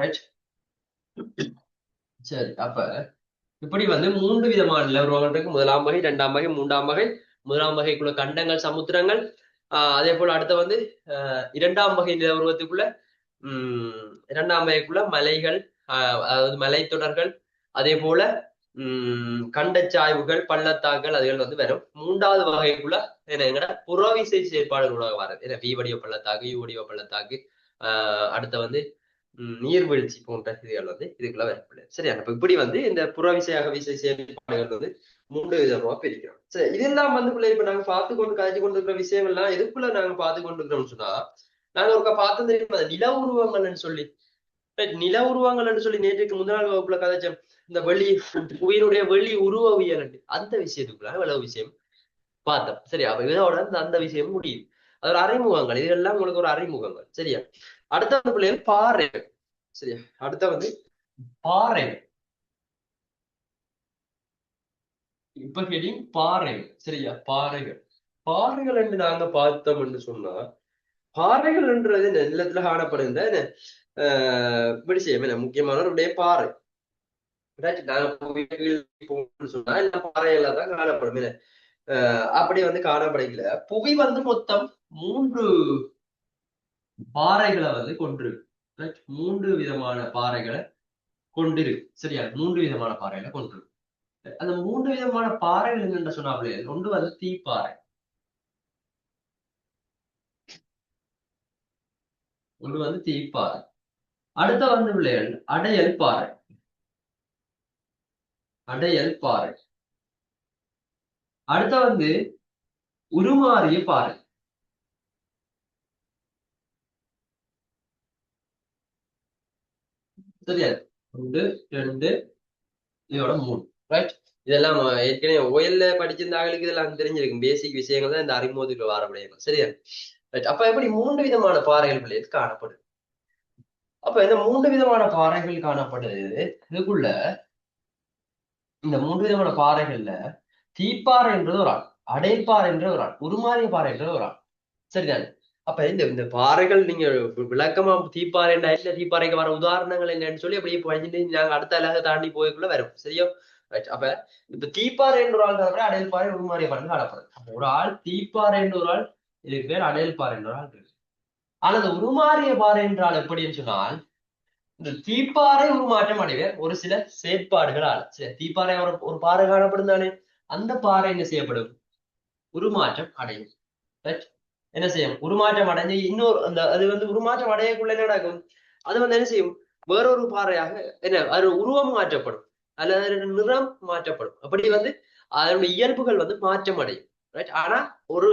ரைட் சரி அப்ப இப்படி வந்து 3 விதமான நிலவுருவங்கள் இருக்கு முதலாம் வகை 2ஆம் வகை 3ஆம் வகை முதலாம் வகைக்குள்ள கண்டங்கள் சமுத்திரங்கள் அதே போல அடுத்த வந்து 2ஆம் வகை நிலவுருவத்துக்குள்ள 2ஆம் வகைக்குள்ள மலைகள் அதாவது மலைத்தொடர்கள் அதே போல கண்டச்சாய்வுகள் பள்ளத்தாக்கள் அதுகள் வந்து வரும் 3வது வகைக்குள்ள என்ன புறவிசை செயற்பாடுகளாக வர்றது ஏன்னா வி வடிவ பள்ளத்தாக்கு யூ வடிவ பள்ளத்தாக்கு அடுத்த வந்து நீர்வீழ்ச்சி போன்ற இதுகள் வந்து இதுக்குள்ள வரப்படல சரி அப்ப இப்படி வந்து இந்த புறவிசை அகவிசை செயற்பாடுகள் வந்து 3 விதமா பிரிக்கிறோம் சரி இதெல்லாம் வந்து இப்ப நாங்க பார்த்து கொண்டு கதைச்சு கொண்டிருக்கிற விஷயம் எல்லாம் எதுக்குள்ள நாங்க பார்த்து கொண்டிருக்கிறோம்னு சொன்னா நாங்க ஒரு பார்த்து தெரியுமா நில உருவங்கள்னு சொல்லி நில உருவங்கள்னு சொல்லி நேற்றுக்கு முதல் வகுப்புல கதைச்சோம் இந்த உயிருடைய வெளி உருவவியல் அந்த விஷயத்துக்குள்ள இவ்வளவு விஷயம் பார்த்தோம் சரியா அப்ப இதோட அந்த விஷயம் முடியுது அது ஒரு அறிமுகங்கள் இதெல்லாம் உங்களுக்கு ஒரு அறிமுகங்கள் சரியா அடுத்த பிள்ளைகள் பாறைகள் சரியா அடுத்த வந்து பாறைகள் இப்ப கேட்டீங்க பாறைகள் சரியா பாறைகள் என்று நாங்க பார்த்தோம் என்று சொன்னா பாறைகள்ன்றது நிலத்துல காணப்படுகின்ற விஷயம் என்ன முக்கியமானவருடைய பாறை நாங்க சொன்னா எல்லாம் பாறைகளா தான் காணப்படும் அப்படி வந்து காணப்படல புவி வந்து மொத்தம் 3 பாறைகளை வந்து கொண்டிருக்கு 3 விதமான பாறைகளை கொண்டிருக்கு சரியா 3 விதமான பாறைகளை கொண்டிருக்கு அந்த 3 விதமான பாறைகள் என்னென்ன சொன்னாப்லே ஒன்று வந்து தீப்பாறை ஒன்று வந்து தீப்பாறை அடுத்த வந்து பிள்ளைகள் அடையல் பாறை அடுத்த வந்து உருமாறிய பாறை சரியா 1 2 இதோட 3 ரைட் இதெல்லாம் ஏற்கனவே ஓயல்ல படிச்சிருந்த ஆளுக்கு இதெல்லாம் தெரிஞ்சிருக்கும் பேசிக் விஷயங்கள் தான் இந்த அறிமுகத்துக்கு வரப்படையும் சரியா ரைட் அப்ப எப்படி 3 விதமான பாறைகள் பிள்ளைகள் காணப்படுது அப்ப இந்த 3 விதமான பாறைகள் காணப்படுது இதுக்குள்ள இந்த 3 விதமான பாறைகள்ல தீப்பாறை என்றது ஒரு ஆள் அடைப்பாறை என்ற ஒரு ஆள் உருமாறிய பாறை என்ற ஒரு ஆள் சரிதானே அப்ப இந்த பாறைகள் நீங்க விளக்கமா தீப்பாறை இல்ல தீப்பாறைக்கு வர உதாரணங்கள் என்னன்னு சொல்லி அப்படியே படிச்சுட்டு நாங்க அடுத்த அழகை தாண்டி போய்க்குள்ள வரும் சரியா ரைட். அப்ப இப்ப தீப்பாறை என்ற ஒரு ஆள் தவிர அடையல் பாறை உருமாறிய பாறை காணப்படுது. ஒரு ஆள் தீப்பாறை என்ற ஒரு ஆள், இதுக்கு பேர் அடையல் பாறை என்ற ஒரு ஆள் இருக்கு. ஆனா இந்த உருமாறிய பாறை என்றால் எப்படின்னு சொன்னால், இந்த தீப்பாறை உருமாற்றம் அடைவர் ஒரு சில செயற்பாடுகளால். சரி, தீப்பாறை ஒரு பாறை காணப்படும் தானே, அந்த பாறை என்ன செய்யப்படும், உருமாற்றம் அடையும். ரைட். என்ன செய்யும், உருமாற்றம் அடைஞ்சு இன்னொரு அந்த அது உருமாற்றம் அடையக்குள்ள என்ன நடக்கும், அது என்ன செய்யும், வேறொரு பாறையாக என்ன அது உருவம் மாற்றப்படும் அல்லது நிறம் மாற்றப்படும். அப்படி அதனுடைய இயல்புகள் மாற்றம் அடையும். ரைட். ஆனா ஒரு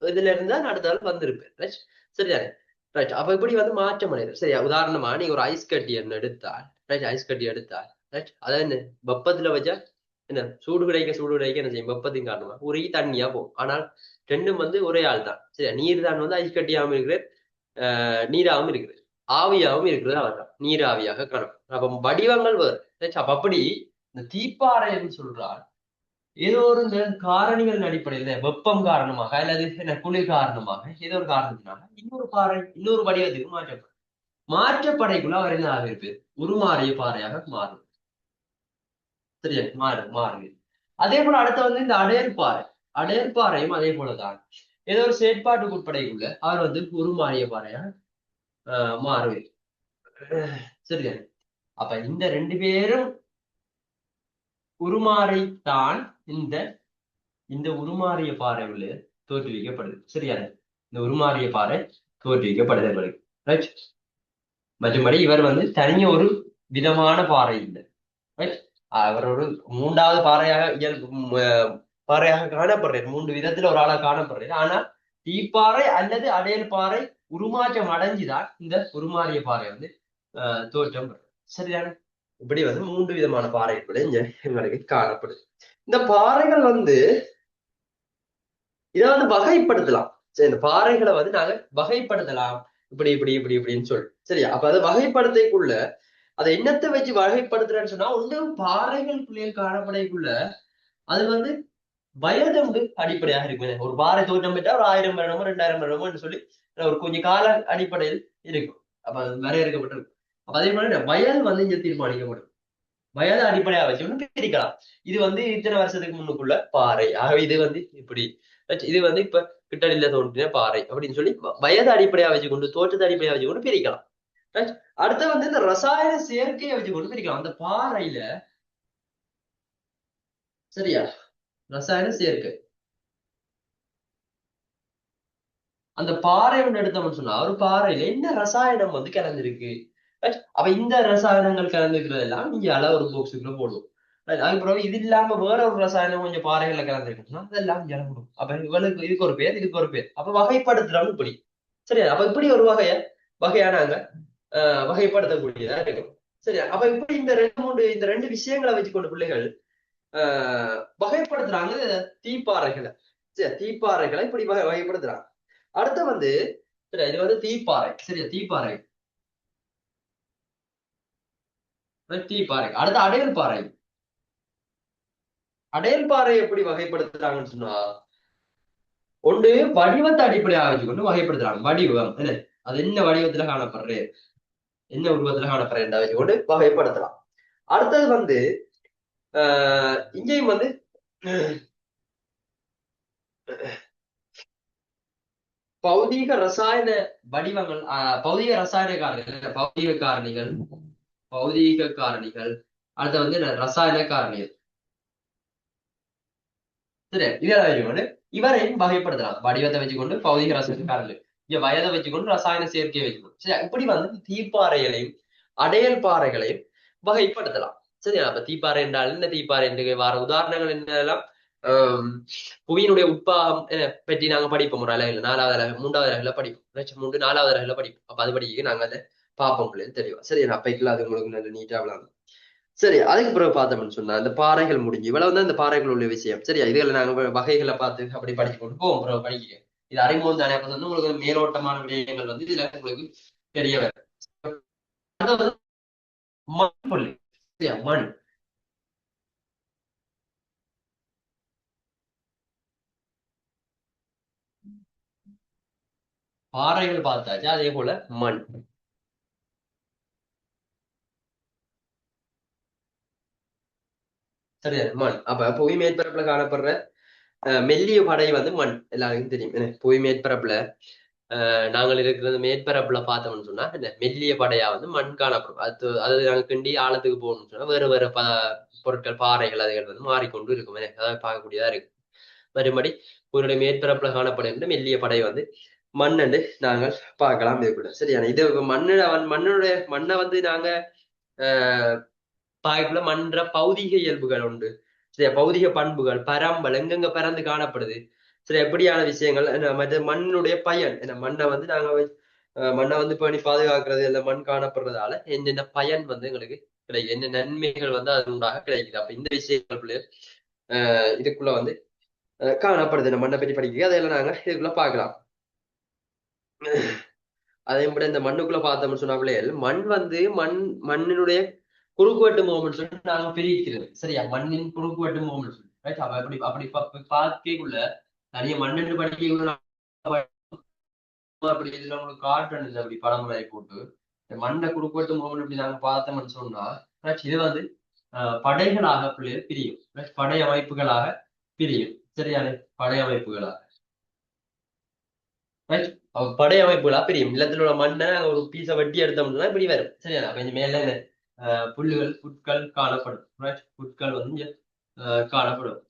இதுல இருந்தா அடுத்த வந்திருப்பேன். ரைட். சரிதானே. ரைட். அப்ப இப்படி மாற்றம் அடையும். சரியா, உதாரணமா நீங்க ஒரு ஐஸ் கட்டி எடுத்தால், ரைட், ஐஸ் கட்டி எடுத்தால், ரைட், அதாவது என்ன, வெப்பத்துல வச்சா என்ன சூடு கிடைக்க என்ன செய்யும், வெப்பத்தின் காரணமா உருகி தண்ணியா போகும். ஆனால் ரெண்டும் ஒரே ஆள் தான். சரியா, நீர் தான் ஐஸ் கட்டியாகவும் இருக்கிறது, நீராகவும் இருக்கிறது, ஆவியாகவும் இருக்கிறது. அவர்தான் நீர் ஆவியாக காணப்படும். அப்ப வடிவங்கள் வேறு. அப்ப அப்படி இந்த தீப்பாறைன்னு சொல்றால் ஏதோ ஒரு இந்த காரணிகள் அடிப்படையில் வெப்பம் காரணமாக அல்லது என்ன குளிர் காரணமாக ஏதோ ஒரு காரணத்தினால இன்னொரு பாறை இன்னொரு வடிவத்துக்கு மாற்றப்படும். மாற்றப்படைக்குள்ள அவர் என்ன ஆகிருப்பார், உருமாறிய பாறையாக மாறும். சரியா, மாறுது. அதே போல அடுத்த இந்த அடையற்பாறை, அடையற்பாறையும் அதே போலதான் ஏதோ ஒரு செயற்பாட்டுக்கு உட்படைக்குள்ள அவர் உருமாறிய பாறையாக மாறுவார். சரியா. அப்ப இந்த ரெண்டு பேரும் உருமாறித்தான் இந்த இந்த உருமாறிய பாறை தோற்றுவிக்கப்படுது. சரியா, இந்த உருமாறிய பாறை தோற்றுவிக்கப்படுது. ரைட். மற்றபடி இவர் தனிய ஒரு விதமான பாறை இல்லை. ரைட். அவர் ஒரு மூன்றாவது பாறையாக காணப்படுறார். மூன்று விதத்துல ஒரு ஆளா காணப்படுறாரு. ஆனா தீப்பாறை அல்லது அடையல் பாறை உருமாற்றம் அடைஞ்சுதான் இந்த உருமாறிய பாறை தோற்றம். சரியான. இப்படி மூன்று விதமான பாறைகள் இங்க எங்களுக்கு காணப்படுது. இந்த பாறைகள் இதை வகைப்படுத்தலாம். சரி, இந்த பாறைகளை நாங்க வகைப்படுத்தலாம் இப்படி இப்படி இப்படி இப்படின்னு சொல்லி. சரியா, அப்ப அது வகைப்படுத்தைக்குள்ள அதை என்னத்தை வச்சு வகைப்படுத்துறேன்னு சொன்னா, ஒன்று பாறைகள் பிள்ளைகள் காணப்படைக்குள்ள அது வயது அடிப்படையாக இருக்கு. ஒரு பாறை தோற்றம் பெற்றா ஒரு 1000 வருடமோ 2000 வருடமோ சொல்லி ஒரு கொஞ்சம் கால அடிப்படையில் இருக்கும். அப்ப அது வரையறுக்கப்பட்டிருக்கும். அப்ப அதே மாதிரி வயது இங்க தீர்மானிக்கப்படும். வயது அடிப்படையாக வச்சு பிரிக்கலாம். இது இத்தனை வருஷத்துக்கு முன்னுக்குள்ள பாறை, ஆகவே இது இப்படி, இது இப்ப கிட்டடியில தோன்றின பாறை அப்படின்னு சொல்லி வயது அடிப்படையா வச்சு கொண்டு தோற்றத்தை அடிப்படையா வச்சு கொண்டு பிரிக்கலாம். அடுத்து இந்த ரசாயன சேர்க்கையை வச்சு கொண்டு பிரிக்கலாம் அந்த பாறையில. சரியா, ரசாயன சேர்க்கை. அந்த பாறை ஒன்று எடுத்தோம்னு சொன்னா ஒரு பாறையில என்ன ரசாயனம் கலந்துருக்கு. அப்ப இந்த ரசாயனங்கள் கலந்துக்கிறது எல்லாம் நீங்க அளவு ஒரு பாக்ஸுக்குள்ள போடுவோம். அதுக்கப்புறம் இது இல்லாம வேற ஒரு ரசாயனம் கொஞ்சம் பாறைகள்ல கலந்துருக்குன்னா அதெல்லாம் இறங்கணும். அப்ப இவளுக்கு இதுக்கு ஒரு பேர், இதுக்கு ஒரு பேர். அப்ப வகைப்படுத்துறோம் இப்படி. சரியா, அப்ப இப்படி ஒரு வகையானாங்க வகைப்படுத்தக்கூடியதா இருக்கும். சரியா, அப்ப இப்படி இந்த ரெண்டு விஷயங்களை வச்சுக்கொண்டு பிள்ளைகள் வகைப்படுத்துறாங்க தீப்பாறைகளை. சரியா, தீப்பாறைகளை இப்படி வகைப்படுத்துறாங்க. அடுத்து சரியா, இது தீப்பாறை. சரியா, தீப்பாறை தீப்பாறை. அடுத்து அடையல் பாறை. அடையல் பாறை எப்படி வகைப்படுத்துறாங்கன்னு சொன்னா, ஒன்று வடிவத்தை அடிப்படையாக வச்சுக்கொண்டு வகைப்படுத்துறாங்க. வடிவம் என்ன, அது என்ன வடிவத்துல காணப்படுறது, என்ன உருவத்துல காணப்படுற வச்சுக்கொண்டு வகைப்படுத்தலாம். அடுத்தது இங்கேயும் பௌதீக ரசாயன வடிவங்கள், பௌதீக ரசாயன காரணிகள், பௌதீக காரணிகள், அடுத்து ரசாயன காரணிகள். சரி, இதை இவரையும் வகைப்படுத்தலாம். வடிவத்தை வச்சுக்கொண்டு பௌதிக ரசாயன காரணிகள், இங்க வயதை வச்சுக்கொண்டு ரசாயன சேர்க்கையை வச்சுக்கொண்டு. சரி, இப்படி தீப்பாறைகளையும் அடையல் பாறைகளையும் வகைப்படுத்தலாம். சரி, அப்ப தீப்பாறை என்றால் என்ன, தீப்பாறை என்று வார உதாரணங்கள் என்னெல்லாம், புவியினுடைய உட்பாகம் பற்றி நாங்க படிப்போம். ஒரு அலகுல 4வது அலகு 3வது அலகுல படிப்போம். 3 4வது அலகுல படிப்போம். அப்ப அது படிக்க நாங்க அதை பார்ப்போம் தெளிவா. சரி, அப்பைக்குள்ள அது உங்களுக்கு நல்ல நீட்டா விளாடும். சரி, அதுக்கு பிறகு பார்த்தோம்னு சொன்னா இந்த பாறைகள் முடிஞ்சு இவ்வளவு இந்த பாறைகள் உள்ள விஷயம். சரியா, இதுல நாங்க வகைகளை பார்த்து அப்படி படிச்சு கொண்டு போவோம். பிறகு படிக்க இது அறிமுகம் தானே. அப்ப உங்களுக்கு மேலோட்டமான விடயங்கள் இதுல உங்களுக்கு தெரிய வரும். மண் புள்ளி. சரியா, மண். பாறைகள் பார்த்தாச்சு, அதே போல மண். சரியா மண். அப்ப புவி மேற்பரப்புல காணப்படுற மெல்லிய படை வந்து மண். எல்லாருக்கும் தெரியும் என்ன, புவி மேற்பரப்புல நாங்கள் இருக்கிறது மேற்பரப்புல பார்த்தோம்னு சொன்னா என்ன மெல்லிய படையா வந்து மண் காணப்படும். அது நாங்க கிண்டி ஆழத்துக்கு போகணும்னு சொன்னா வேற வேற பொருட்கள் பாறைகள் அதுகள் வந்து மாறிக்கொண்டு இருக்கும். அதாவது பார்க்கக்கூடியதா இருக்கு. மறுபடி உன்னுடைய மேற்பரப்புல காணப்படுகின்ற மெல்லிய படை வந்து மண் என்று நாங்கள் பார்க்கலாம் இதுக்குள்ள. சரியான இது மண்ணுடைய மண்ணை வந்து நாங்க பாய்க்குள்ள மன்ற பௌதிக இயல்புகள் உண்டு. சரியா, பௌதிக பண்புகள் பரம்பல் எங்கெங்க பறந்து காணப்படுது. சரி, எப்படியான விஷயங்கள் மற்ற மண்ணுடைய பயன் என்ன, மண்ணை வந்து நாங்க மண்ணை வந்து பேணி பாதுகாக்கிறது இல்ல, மண் காணப்படுறதால என்னென்ன பயன் வந்து எங்களுக்கு கிடைக்கும், என்ன நன்மைகள் வந்து அது உண்டாக கிடைக்குது. அப்ப இந்த விஷயங்களுக்குள்ள இதுக்குள்ள வந்து காணப்படுது. இந்த மண்ணை பற்றி படிக்க அதையெல்லாம் நாங்க இதுக்குள்ள பார்க்கலாம். அதே போல இந்த மண்ணுக்குள்ள பார்த்தோம்னு சொன்னாங்களே, மண் வந்து மண்ணினுடைய குறுக்குவெட்டு மூமெண்ட் சொல்லி நாங்க பிரிக்கிறோம். சரியா, மண்ணின் குறுக்குவெட்டு மூமெண்ட் சொல்லி ரைட். அப்படி அப்படி பார்க்கக்குள்ள நிறைய மண்ணென்று படிக்கக்குள்ள அப்படி இதுல உங்களுக்கு காட்டுறது இல்லை. அப்படி படம் வரை போட்டு இந்த மண்ணை குறுக்குவெட்டு மூமெண்ட் இப்படி நாங்க பார்த்தோம்னு சொன்னா இது வந்து படைகளாக பிரியும். படை அமைப்புகளாக பிரியும். சரியான படை அமைப்புகளாக ரைட். படை அமைப்புகளா பிரியும். நிலத்தில் உள்ள மண்ணை ஒரு பீஸை வெட்டி எடுத்தோம்னா இப்படி வரும். சரியா, கொஞ்சம் மேல புல்லுகள் புட்கள் காணப்படும். ரைட், புட்கள் வந்து இங்க காணப்படும்.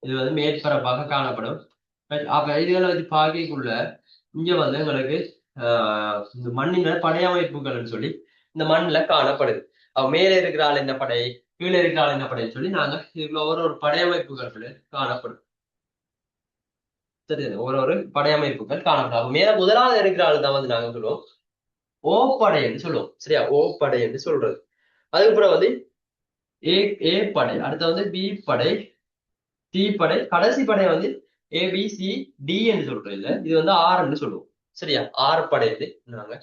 இது வந்து மேற்பரப்பாக காணப்படும். அப்ப இதுகளை வச்சு பார்க்கக்குள்ள இங்க வந்து எங்களுக்கு இந்த மண்ணின படை அமைப்புகள்னு சொல்லி இந்த மண்ணுல காணப்படுது. மேலே இருக்கிற ஆள் என்ன படை, கீழே இருக்கிற ஆள் என்ன படைன்னு சொல்லி நாங்க இதுக்குள்ள ஒரு படை அமைப்புகள் காணப்படும். சரி, ஒரு படையமைப்புகள் காணப்படும். மேல முதலாவது இருக்கிற ஆள் தான் வந்து நாங்க சொல்லுவோம் ஓப்படை என்று சொல்லுவோம். சரியா, ஓப்படை என்று சொல்றது. அதுக்கப்புறம் வந்து ஏ ஏ படை, அடுத்த வந்து பி படை, சி படை, கடைசி படை வந்து ஏபிசி டி என்று சொல்றது இல்ல, இது வந்து ஆர் என்று சொல்லுவோம். சரியா, ஆறு படை என்று நாங்க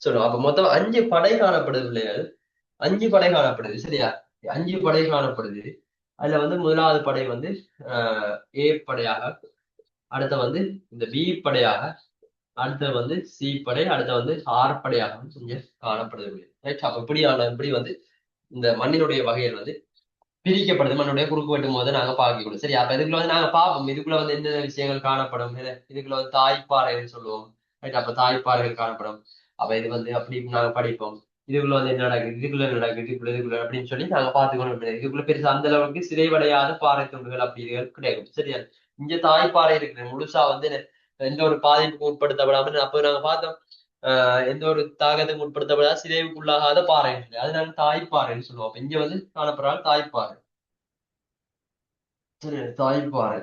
சொல்லுவோம். அப்ப மொத்தம் 5 படை காணப்படுது பிள்ளைகள். 5 படை காணப்படுது. சரியா, 5 படை காணப்படுது. அதுல வந்து முதலாவது படை வந்து ஏ படையாக, அடுத்த வந்து இந்த பி படையாக, அடுத்த வந்து சி படை, அடுத்த வந்து ஆர் படையாக இங்க காணப்படுது. ரைட். அப்ப இப்படி வந்து இந்த மண்ணினுடைய வகைகள் வந்து பிரிக்கப்படுது. மண்ணுடைய குறுக்கு வெட்டும் போது நாங்க பார்க்கக்கூடும். சரி, அப்ப இதுக்குள்ள வந்து நாங்க பார்ப்போம் இதுக்குள்ள வந்து என்ன விஷயங்கள் காணப்படும். இதுக்குள்ள வந்து தாய்ப்பாறைன்னு சொல்லுவோம். ரைட், அப்ப தாய்ப்பாறைகள் காணப்படும். அப்ப இது வந்து அப்படி நாங்க படிப்போம். இதுக்குள்ள வந்து என்ன நடக்குது, இதுக்குள்ள அப்படின்னு சொல்லி நாங்க பார்த்துக்கணும். இதுக்குள்ள பெருசா அந்த அளவுக்கு சிதைவடையாத பாறை துண்டுகள் அப்படி இதுகள் கிடைக்கும். சரியா, இங்க தாய்ப்பாறை இருக்குது முழுசா வந்து எந்த ஒரு பாதிப்புக்கு உட்படுத்தப்படாமல் அப்ப நாங்க பார்த்தோம். எந்த ஒரு தாக்கத்துக்கு உட்படுத்தப்படாத சிதைவுக்குள்ளாகாத பாறை, அது நாங்க தாய்ப்பாறைன்னு சொல்லுவோம். அப்ப இங்க வந்து காணப்படுறாங்க தாய்ப்பாறை. சரி, தாய்ப்பாறை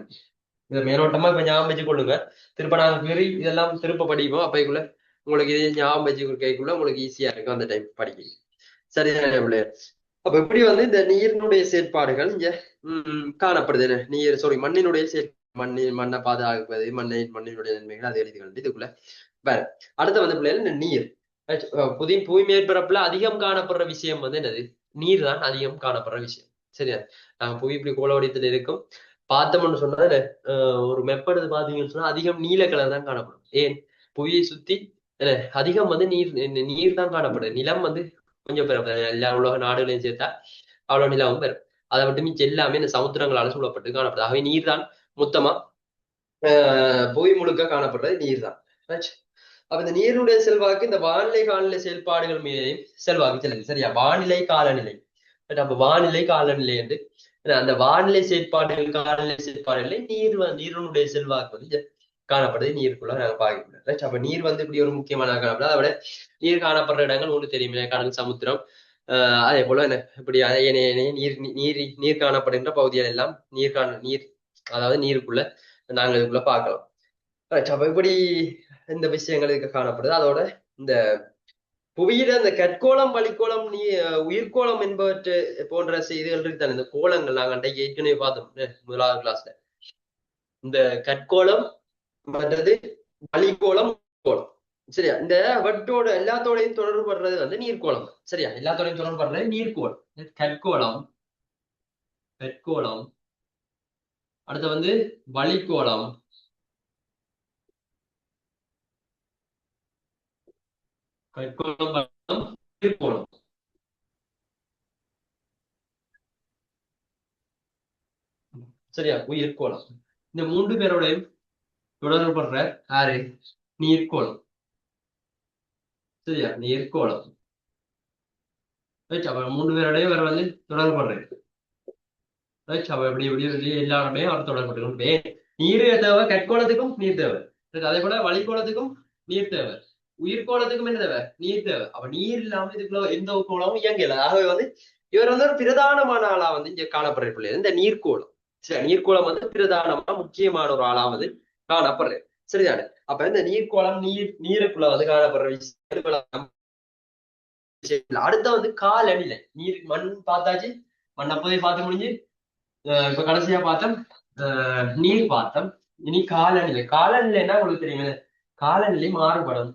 இதை மேலோட்டமா இப்ப ஞாபகம் வச்சு கொள்ளுங்க. திருப்ப நாங்க இதெல்லாம் திருப்ப படிப்போம். அப்ப இதுக்குள்ள உங்களுக்கு இது ஞாபகம் வச்சு கேட்குள்ள உங்களுக்கு ஈஸியா இருக்கும் அந்த டைம் படிக்க. சரிதானே பிள்ளையர்? அப்ப இப்படி வந்து இந்த நீரினுடைய செயற்பாடுகள் இங்க காணப்படுது. நீர் சாரி மண்ணினுடைய மண்ணை பாதுகாப்பது, மண்ணினுடைய நன்மைகள் அது எழுதி கொண்டு இதுக்குள்ள வேற. அடுத்த வந்து பிள்ளைகள் இந்த நீர். புவி மேற்பரப்புல அதிகம் காணப்படுற விஷயம் வந்து என்னது, நீர் தான் அதிகம் காணப்படுற விஷயம். சரியா, நாங்க புவி இப்படி கோளவடியத்துல இருக்கும் பார்த்தோம்னு சொன்னா ஒரு மெப்படுது பாத்தீங்கன்னு சொன்னா அதிகம் நீல கலர் தான் காணப்படும். ஏன், புவியை சுத்தி அதிகம் வந்து நீர் தான் காணப்படுது. நிலம் வந்து கொஞ்சம் பெரும், எல்லா உலக நாடுகளையும் சேர்த்தா அவ்வளவு நிலமும் பெறும். அதை விட்டு மிச்சம் எல்லாமே இந்த சமுத்திரங்களால சூழப்பட்டு காணப்படுது. ஆகவே நீர் தான் மொத்தமா புவி முழுக்க காணப்படுறது நீர் தான். அப்ப இந்த நீருடைய செல்வாக்கு இந்த வானிலை காலநிலை செயல்பாடுகள் மீதையும் செல்வாக்கு செல்லுது. சரியா, வானிலை காலநிலை. அப்ப வானிலை காலநிலை என்று அந்த வானிலை செயற்பாடுகள் காலநிலை செயற்பாடுகளை நீரினுடைய செல்வாக்கு வந்து காணப்படுது. நீருக்குள்ள நாங்க பார்க்கக்கூடாது. ரைட். அப்ப நீர் வந்து இப்படி ஒரு முக்கியமான காணப்படுது. அதை விட நீர் காணப்படுற இடங்கள் ஒண்ணு தெரியுமே, கடல் சமுத்திரம். அதே போல என்ன இப்படி நீர் நீர் நீர் காணப்படுகின்ற பகுதிகள் எல்லாம் நீர் அதாவது நீருக்குள்ள நாங்க இதுக்குள்ள பார்க்கலாம். ரைட். அப்ப இப்படி இந்த விஷயங்கள் இதுக்கு காணப்படுது. அதோட இந்த புவியில இந்த கற்கோளம் வளிக்கோளம் உயிர்கோளம் என்பவற்றை போன்ற செய்திகள் இருக்கு. இந்த கோலங்கள் நாங்க அன்றைக்கு ஏற்கனவே பார்த்தோம் முதலாவது கிளாஸ்ல. இந்த கற்கோளம் மற்றது வளிக்கோளம் கோளம். சரியா, இந்த வட்டோட எல்லாத்தோடையும் தொடர்பு படுறது வந்து நீர்க்கோளம். சரியா, எல்லாத்தோடையும் தொடர்பு படுறது நீர்க்கோளம். கற்கோளம், கற்கோளம், அடுத்து வந்து வளிக்கோளம், கற்கோளம், நீர்க்கோளம். சரியா? உயிர்கோளம். இந்த மூன்று பேரோடையும் தொடர்புபடுற யாரு? நீர்க்கோளம். சரியா? நீர்க்கோளம். ரைட். அப்ப மூன்று பேரோடையும் வேற வந்து தொடர்புபடுறேன். ரைட். அப்ப எப்படி எப்படி எப்படி எல்லாருமே அவர் தொடர்புபட்டு நீர் தேவை, கற்கோளத்துக்கும் நீர் தேவை. அதே போல வளிக்கோளத்துக்கும் நீர் தேவை. உயிர்கோளத்துக்கும் என்ன தேவை? நீர் தேவை. அப்ப நீர் இல்லாம இதுக்குள்ள எந்த கோளமும் இயங்கல. ஆகவே வந்து இவர் வந்து ஒரு பிரதானமான ஆளா வந்து இங்க காணப்படுற பிள்ளை இந்த நீர்க்கோளம். சரி, நீர்க்கோளம் வந்து பிரதானமா முக்கியமான ஒரு ஆளா வந்து காணப்படுறது. சரிதானே? அப்ப இந்த நீர்க்கோளம் நீருக்குள்ள வந்து காணப்படுற விஷயம். அடுத்த வந்து காலநிலை. நீர் மண் பார்த்தாச்சு, மண் அப்போதே பார்த்து முடிஞ்சு. இப்ப கடைசியா பார்த்தோம் நீர் பார்த்தோம். இனி காலநிலை. காலநிலைன்னா உங்களுக்கு தெரியுமே, காலநிலை மாறுபடும்.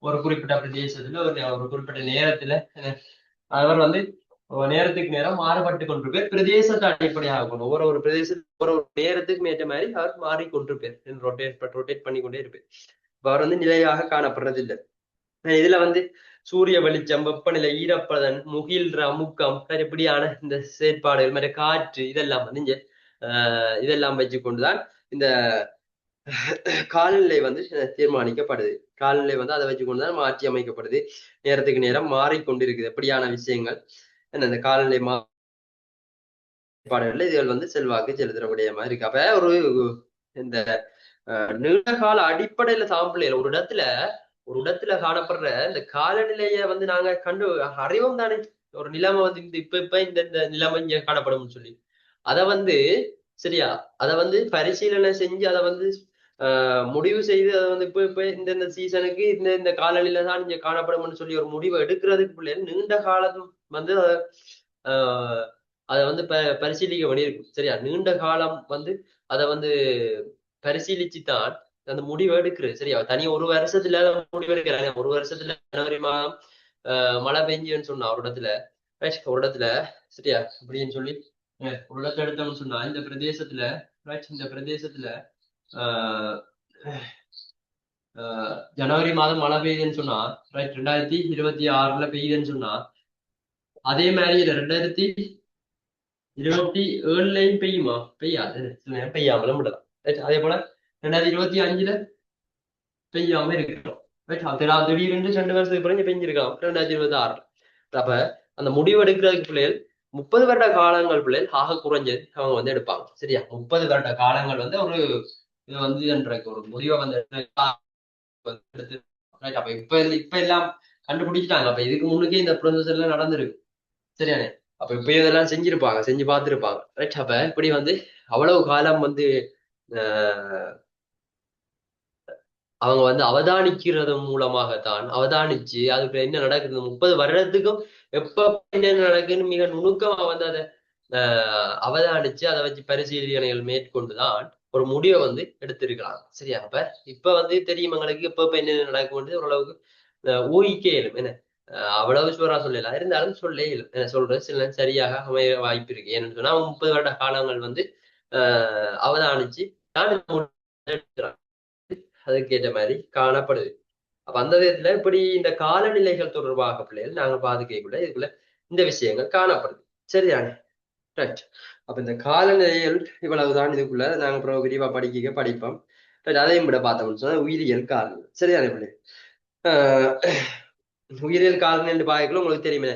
ஒரு குறிப்பிட்ட பிரதேசத்துல ஒரு குறிப்பிட்ட நேரத்துல அவர் வந்து நேரத்துக்கு நேரம் மாறுபட்டு கொண்டிருப்பார். பிரதேசத்தை அடிப்படையாக கொண்டு ஒரு பிரதேசத்துக்கு ஒரு நேரத்துக்கு ஏற்ற மாதிரி அவர் மாறிக்கொண்டிருப்பார். ரொட்டேட் பண்ணி கொண்டே இருப்பார். அவர் வந்து நிலையாக காணப்படுறது இல்லை. இதுல வந்து சூரிய வெளிச்சம், வெப்பநிலை, ஈரப்பதன், முகில்ற அமுக்கம், இப்படியான இந்த செயற்பாடுகள் மாதிரி காற்று, இதெல்லாம் வந்து இங்க இதெல்லாம் வச்சு கொண்டுதான் இந்த காலநிலை வந்து தீர்மானிக்கப்படுது. காலநிலை வந்து அதை வச்சு கொண்டுதான் மாற்றி அமைக்கப்படுது. நேரத்துக்கு நேரம் மாறிக்கொண்டிருக்குது. எப்படியான விஷயங்கள் என்ன இந்த காலநிலை மாறுபாடுகள்ல இதுகள் வந்து செல்வாக்கு செலுத்துறக்கூடிய மாதிரி இருக்கு. அப்ப ஒரு இந்த நீண்ட கால அடிப்படையில சாம்பிள் ஒரு இடத்துல காணப்படுற இந்த காலநிலைய வந்து நாங்க அறிவோம் தானே. ஒரு நிலைமை வந்து இப்ப இந்த நிலைமை இங்க காணப்படும் சொல்லி அத வந்து சரியா, அத வந்து பரிசீலனை செஞ்சு அதை வந்து முடிவு செய்து அதை வந்து இப்ப இந்த சீசனுக்கு இந்த காலநிலை தான் இங்க காணப்படும்னு சொல்லி ஒரு முடிவை எடுக்கிறதுக்கு பிள்ளைகள் நீண்ட காலம் வந்து ஆஹ் அதை வந்து பரிசீலிக்க வேண்டியிருக்கும். சரியா? நீண்ட காலம் வந்து அதை வந்து பரிசீலிச்சுதான் அந்த முடிவு எடுக்கிறது. சரியா? தனியா ஒரு வருஷத்துல முடிவு எடுக்கிறாங்க. ஒரு வருஷத்துல ஜனவரி மாதம் மழை பெஞ்சுன்னு சொன்னா ஒரு இடத்துல சரியா அப்படின்னு சொல்லி ஒரு இடத்துல எடுத்தோம்னு சொன்னா இந்த பிரதேசத்துல ஆஹ் ஜனவரி மாதம் மழை பெய்யுதுன்னு சொன்னா 2026 பெய்யுதுன்னு சொன்னா அதே மாதிரி 2027 பெய்யுமா? பெய்யாது. சில நேரம் பெய்யாமலும் விடலாம். அதே போல 2025 பெய்யாம இருக்கட்டும். திடீர்னு 2 வருஷத்துக்கு பிறகு பெஞ்சிருக்கலாம் 2026. அப்ப அந்த முடிவு எடுக்கிறதுக்கு பிள்ளைகள் 30 வருட காலங்கள் பிள்ளைகள் ஆக குறைஞ்சது அவங்க வந்து எடுப்பாங்க. சரியா? 30 வருட காலங்கள் வந்து ஒரு இது வந்து ஒரு முடிவை வந்து எடுத்து அப்ப இப்ப எல்லாம் கண்டுபிடிச்சிட்டாங்க. அப்ப இதுக்கு முன்னுக்கே இந்த ப்ரொசஸ் எல்லாம் நடந்திருக்கு. சரியானே? அப்ப இப்ப இதெல்லாம் செஞ்சிருப்பாங்க, செஞ்சு பார்த்திருப்பாங்க. ரைட். அப்ப இப்படி வந்து அவ்வளவு காலம் வந்து அவங்க வந்து அவதானிக்கிறது மூலமாகத்தான் அவதானிச்சு அதுக்கு என்ன நடக்குது 30 வருடத்துக்கும் எப்ப என்ன நடக்குதுன்னு மிக நுணுக்கமா வந்து அதை அவதானிச்சு அதை வச்சு பரிசீலனைகள் மேற்கொண்டுதான் ஒரு முடிவை வந்து எடுத்திருக்கலாம். சரியா? அப்ப இப்ப வந்து தெரியும் எங்களுக்கு எப்ப என்ன நடக்கும் ஓரளவுக்கு ஊகிக்க இயலும். என்ன அவ்வளவு சுவரா சொல்லலாம், இருந்தாலும் சொல்ல இயலும். என்ன சொல்றது சில சரியாக அமைய வாய்ப்பு இருக்கு. ஏன்னு சொன்னா 30 வருட காலங்கள் வந்து அவதானிச்சு நான் எடுக்கிறான். அதுக்கேற்ற மாதிரி காணப்படுது. அப்ப அந்த விதத்துல இப்படி இந்த காலநிலைகள் தொடர்பாக பிள்ளைகள் நாங்க பாதுகாக்கக்குள்ள இதுக்குள்ள இந்த விஷயங்கள் காணப்படுது. சரிதானே? ரைட். அப்ப இந்த காலநிலைகள் இவ்வளவுதான். இதுக்குள்ள நாங்க அப்புறம் விரிவா படிப்போம். ரைட். அதையும் விட பார்த்தோம்னு சொன்னா உயிரியல் காரணம். சரிதானே பிள்ளை? ஆஹ் உயிரியல் காரணம் என்று பார்க்கல உங்களுக்கு தெரியுமே,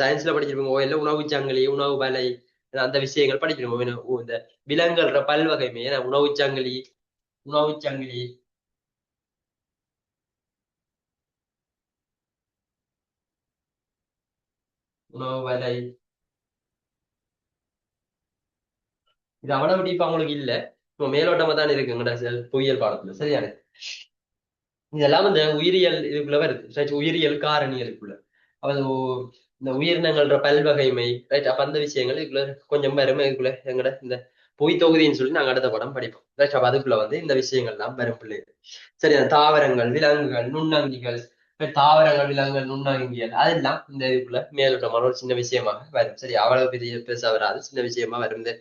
சயின்ஸ்ல படிச்சிருப்போம். ஓ உணவு சங்கிலி, உணவு வலை, அந்த விஷயங்கள் படிச்சிருப்போம். இந்த விலங்குகள பல்வகைமே உணவு சங்கிலி உணவு வலை, இது அவ்வளவு டீப்பா உங்களுக்கு இல்ல. இப்போ மேலோட்டமா தான் இருக்குங்கடா புவியியல் பாடத்துல. சரியானே? இதெல்லாம் இந்த உயிரியல் இதுக்குள்ள வருது. ரைட். உயிரியல் காரணிகளுக்குள்ள அது இந்த உயிரினங்கள்ற பல்வகைமை. ரைட். அப்ப அந்த விஷயங்கள் இதுக்குள்ள கொஞ்சம் வரும். இதுக்குள்ள எங்கட இந்த புவி தொகுதின்னு சொல்லி நாங்க அடுத்த படம் படிப்போம். ரைட். அப்ப அதுக்குள்ள வந்து இந்த விஷயங்கள் எல்லாம் வரும் பிள்ளைகள். சரியா? தாவரங்கள், விலங்குகள், நுண்ணங்கிகள், தாவரங்கள், விலங்குகள், நுண்ணங்கியல், அதெல்லாம் இந்த இதுக்குள்ள மேலோட்டமான ஒரு சின்ன விஷயமாக வரும். சரி? அவ்வளவு பெரிய பெருசா வராது, சின்ன விஷயமா வரும். இந்த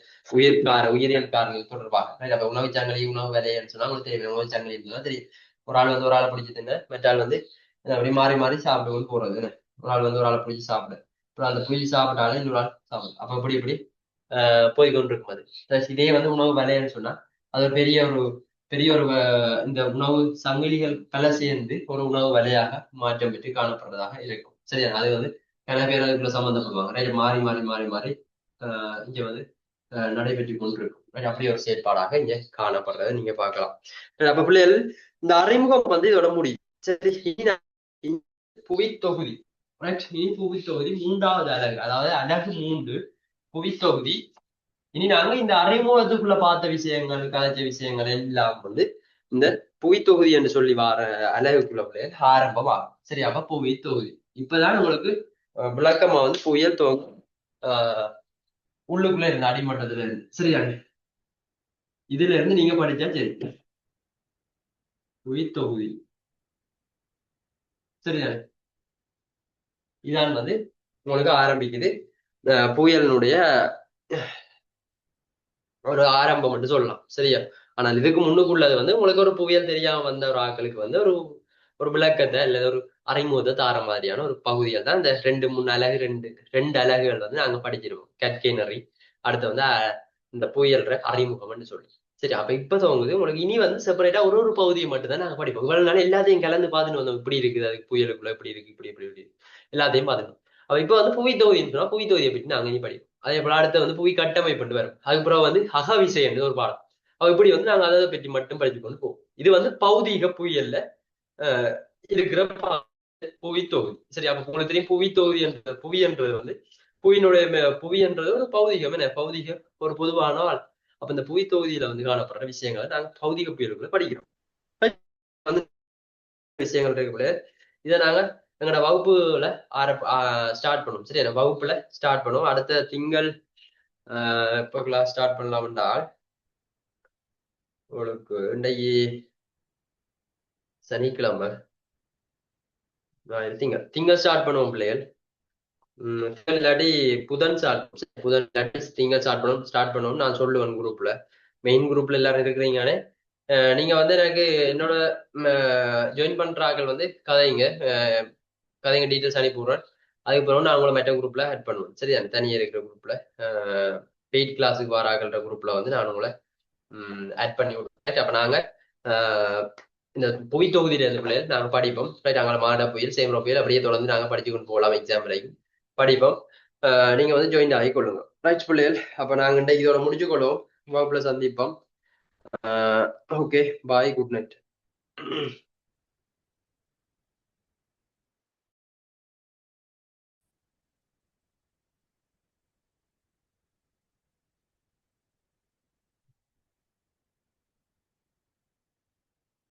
உயிரியல் காரணங்கள் தொடர்பாக. Right? அப்ப உணவு சங்கிலி, உணவு விலைன்னு சொன்னா உங்களுக்கு தெரியும். உணவு சங்கிலி இருந்தா தெரியும். ஒரு ஆள் வந்து ஒரு ஆளை பிடிச்சி தின்ன, மற்ற ஆள் வந்து அப்படி மாறி மாறி சாப்பிட்டு கொண்டு போறது. என்ன? ஒரு ஆள் வந்து ஒரு ஆளை பிடிச்சி சாப்பிடு, அப்புறம் அந்த பிடிச்சி சாப்பிட்டாலும் இன்னொரு ஆள் சாப்பிடு. அப்ப இப்படி இப்படி போய் கொண்டிருக்கும் அது. இதே வந்து உணவு விலைன்னு சொன்னா அது ஒரு பெரிய ஒரு இந்த உணவு சங்கிலிகள் பல சேர்ந்து ஒரு உணவு விலையாக மாற்றம் பெற்று காணப்படுறதாக இருக்கும். சரியா? அது வந்து பல பேர் அதுக்குள்ள சம்மந்தப்படுவாங்க. ரைட், மாறி மாறி மாறி மாறி இங்க வந்து நடைபெற்று கொண்டிருக்கும். ரைட், அப்படி ஒரு செயற்பாடாக இங்க காணப்படுறதை நீங்க பார்க்கலாம். அப்ப பிள்ளைகள் இந்த அறிமுகம் வந்து இதோட முடியும். சரி, இனி புவி தொகுதி. ரைட், இனி புவி தொகுதி 3வது அலகு, அதாவது அலகு 3 புவி தொகுதி. இனி நாங்க இந்த அறிமுகத்துக்குள்ள பார்த்த விஷயங்கள், கதைச்ச விஷயங்கள் எல்லாம் வந்து இந்த புவி தொகுதி என்று சொல்லி வார அலகுக்குள்ள ஆரம்பம் ஆகும். சரி, அப்ப புவி தொகுதி இப்பதான் உங்களுக்கு விளக்கமா வந்து புயல் துவங்கும் உள்ளுக்குள்ள இருந்த அடிமட்டத்துல இருந்து. சரியா? இதுல இருந்து நீங்க படிச்சா சரி. புவி தொகுதி சரியா? இதான் வந்து உங்களுக்கு ஆரம்பிக்குது புயலினுடைய ஒரு ஆரம்பம் என்று சொல்லலாம். சரியா? ஆனால் இதுக்கு முன்னுக்குள்ளது வந்து உங்களுக்கு ஒரு புவியியல் தெரியாம வந்த ஒரு ஆட்களுக்கு வந்து ஒரு ஒரு விளக்கத்தை அல்லது ஒரு அறிமுகத்தை தார மாதிரியான ஒரு பகுதிகள் தான் இந்த 2 3 அலகு, ரெண்டு அலகுகள் வந்து நாங்க படிச்சிருக்கோம். கற்கைனரி, அடுத்து வந்து இந்த புயல்ற அறிமுகம்னு சொல்லி. சரி, அப்ப இப்ப தோங்குது உங்களுக்கு இனி வந்து செப்பரேட்டா ஒரு ஒரு பகுதியை மட்டும் தான் நாங்க படிப்போம். இவ்வளவு நாள் எல்லாத்தையும் கலந்து பார்த்துட்டு வந்தோம். இப்படி இருக்குது, அதுக்கு புயலுக்குள்ள இப்படி இருக்கு, இப்படி இப்படி இப்படி எல்லாத்தையும் பார்த்துக்கணும். அப்ப இப்ப வந்து புவி தொகுதின்னு சொன்னா புவி தொகுதியை பற்றி நாங்க இனி படிப்போம். அதே போல அடுத்து வந்து புவி கட்டமைப்பு வரும். அதுக்கப்புறம் வந்து அகவிசை ஒரு பாடம். அவ இப்படி வந்து நாங்க அதை பற்றி மட்டும் படிச்சு கொண்டு போவோம். இது வந்து பௌதீக புவியியல்ல அஹ் இருக்கிற புவி தொகுதி. சரி, அப்ப உங்களுக்கு தெரியும் புவி தொகுதி என்ற புவி என்றது வந்து புவி என்றது ஒரு பௌதிகம், என்ன பௌதிக ஒரு பொதுவான ஆள். அப்ப இந்த புவி தொகுதியில வந்து காணப்படுற விஷயங்களை நாங்க பௌதிக புயலுக்குள்ள படிக்கிறோம். வந்து விஷயங்கள் இருக்குள்ள இதை நாங்க எங்களோட வகுப்புல ஸ்டார்ட் பண்ணுவோம். சரி, வகுப்புல ஸ்டார்ட் பண்ணுவோம். அடுத்த திங்கள் எப்போ கிளாஸ் ஸ்டார்ட் பண்ணலாம் என்றால் உங்களுக்கு இன்றைக்கு சனிக்கிழமை, திங்கள் ஸ்டார்ட் பண்ணுவோம் பிள்ளைகள். இல்லாட்டி புதன் இல்லாட்டி திங்கள் ஸ்டார்ட் பண்ணுவோம். நான் சொல்லுவேன் குரூப்ல, மெயின் குரூப்ல எல்லாரும் இருக்கிறீங்களே. நீங்க வந்து எனக்கு என்னோட ஜாயின் பண்ற ஆட்கள் வந்து கதைங்க டீட்டெயில்ஸ் அனுப்பி விடுறேன். அதுக்கப்புறம் நான் உங்களை மெட்ட குரூப்ல ஆட் பண்ணுவேன். சரியா? தனியாக இருக்கிற குரூப்ல பெய்ட் கிளாஸுக்கு வர ஆகல்ற குரூப்ல வந்து நான் உங்களை ஆட் பண்ணி விடுவேன். அப்ப நாங்க இந்த புவி தொகுதியில இருந்து பிள்ளைகள் நாங்க படிப்போம். ரைட், நாங்கள் மாட புயல், சேமர புயல் அப்படியே தொடர்ந்து நாங்க படிச்சு கொண்டு போகலாம். எக்ஸாம் வரைக்கும் படிப்போம். நீங்க வந்து ஜாயின் ஆகிக்கொள்ளுங்க. ரைட் பிள்ளைகள், அப்ப நாங்க இதோட முடிச்சு கொள்வோம். வகுப்புல சந்திப்போம். ஓகே, பாய், குட் நைட்.